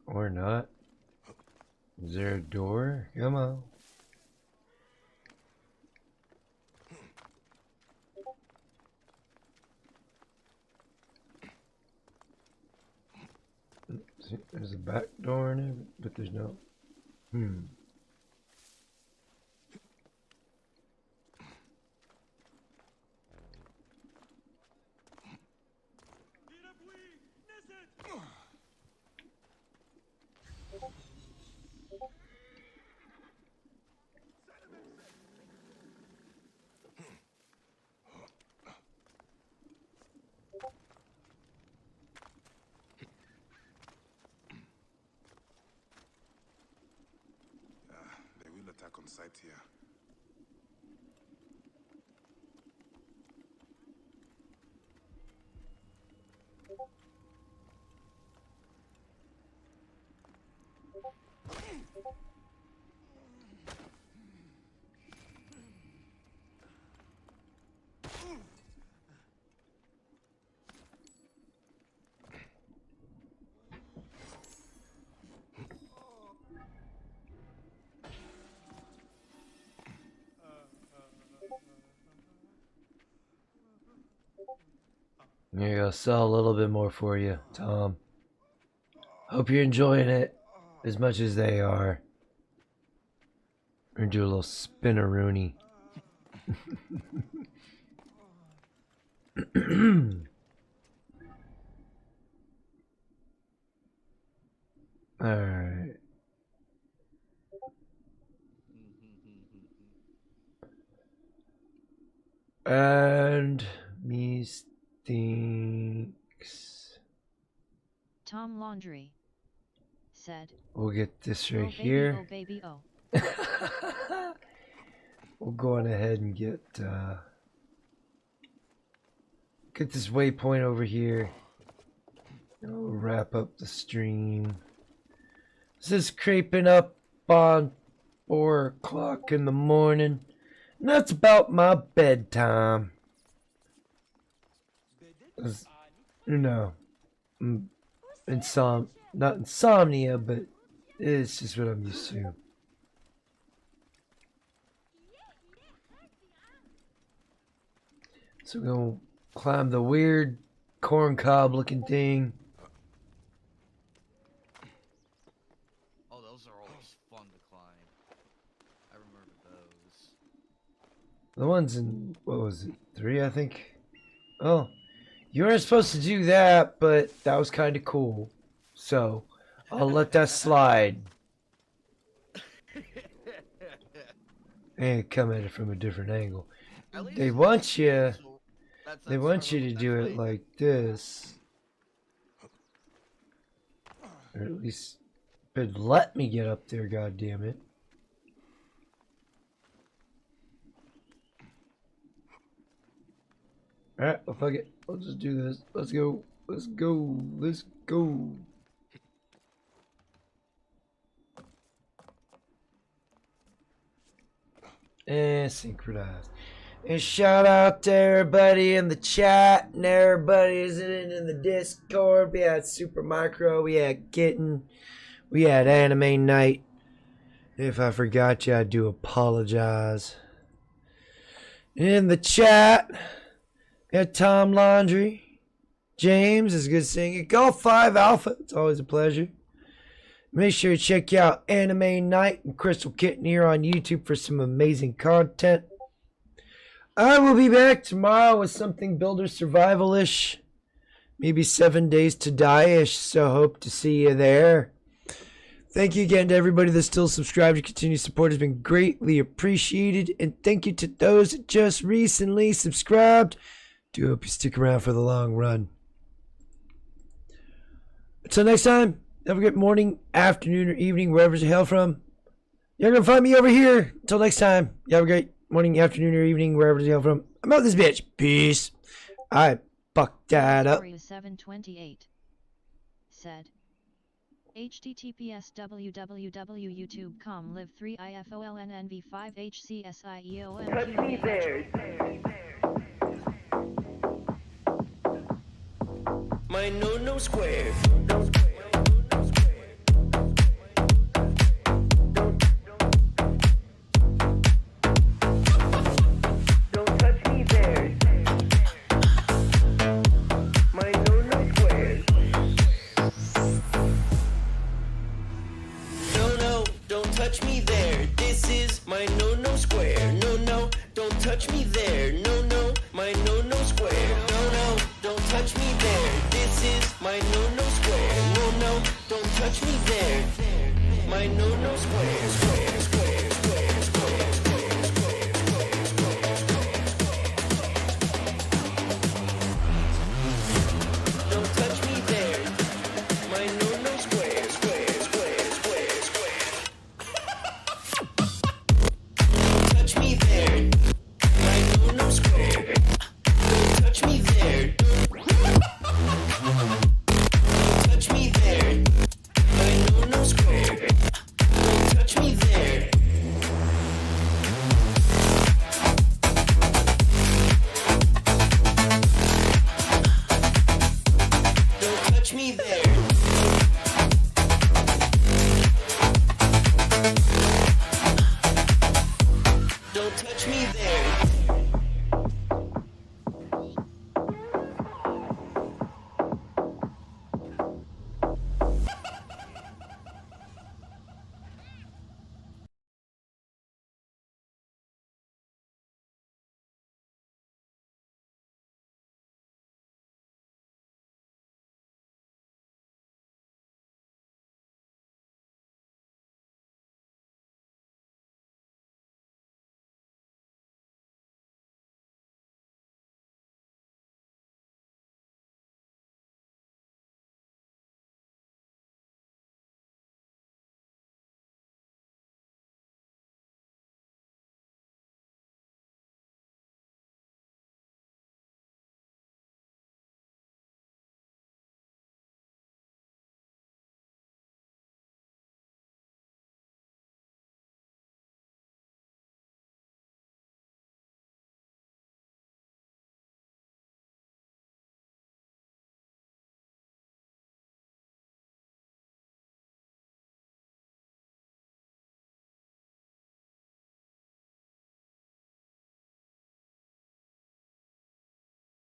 S1: Or not. Is there a door? Come on. See, there's a back door in it, but there's no.
S5: They will attack on sight here.
S1: There you go. Sell a little bit more for you, Tom. Hope you're enjoying it as much as they are. We're gonna do a little spinneroonie. Alright. And me thinks
S6: Tom Laundry said,
S1: we'll get this right
S6: oh, baby,
S1: here.
S6: Oh, baby, oh.
S1: We'll go on ahead and get this waypoint over here. And we'll wrap up the stream. This is creeping up on 4 o'clock in the morning. And that's about my bedtime. 'Cause, you know, not insomnia, but it's just what I'm used to. So we're gonna climb the weird corn cob looking thing.
S15: Oh, those are always fun to climb. I remember those.
S1: The ones in, what was it, 3 I think? Oh, you weren't supposed to do that, but that was kind of cool. So, I'll let that slide. And come at it from a different angle. They want you to do it like this. Or at least, but let me get up there, goddammit. Alright, well fuck it. Let's just do this. Let's go. Let's go. Let's go. And synchronized. And shout out to everybody in the chat and everybody who's in the Discord. We had Super Micro, we had Kitten, we had Anime Night. If I forgot you, I do apologize. In the chat, we had Tom Laundry, James, it's good seeing you. Golf 5 Alpha, it's always a pleasure. Make sure to check out Anime Night and Crystal Kitten here on YouTube for some amazing content. I will be back tomorrow with something Builder Survival-ish. Maybe 7 Days to Die-ish, so hope to see you there. Thank you again to everybody that's still subscribed. Your continued support has been greatly appreciated. And thank you to those that just recently subscribed. Do hope you stick around for the long run. Until next time, have a great morning, afternoon, or evening, wherever you hail from. You're going to find me over here. Until next time, you have a great morning, afternoon, or evening, wherever you hail from. I'm out this bitch. Peace. I fucked that up.
S6: 728 said, https www.youtube.com live 3 ifolnnv5 hcsieom.
S4: Touch me there.
S16: My no square. Touch me there, this is my no square. No, don't touch me there. No, my no square. No, don't touch me there, this is my no square. No, don't touch me there. My no square.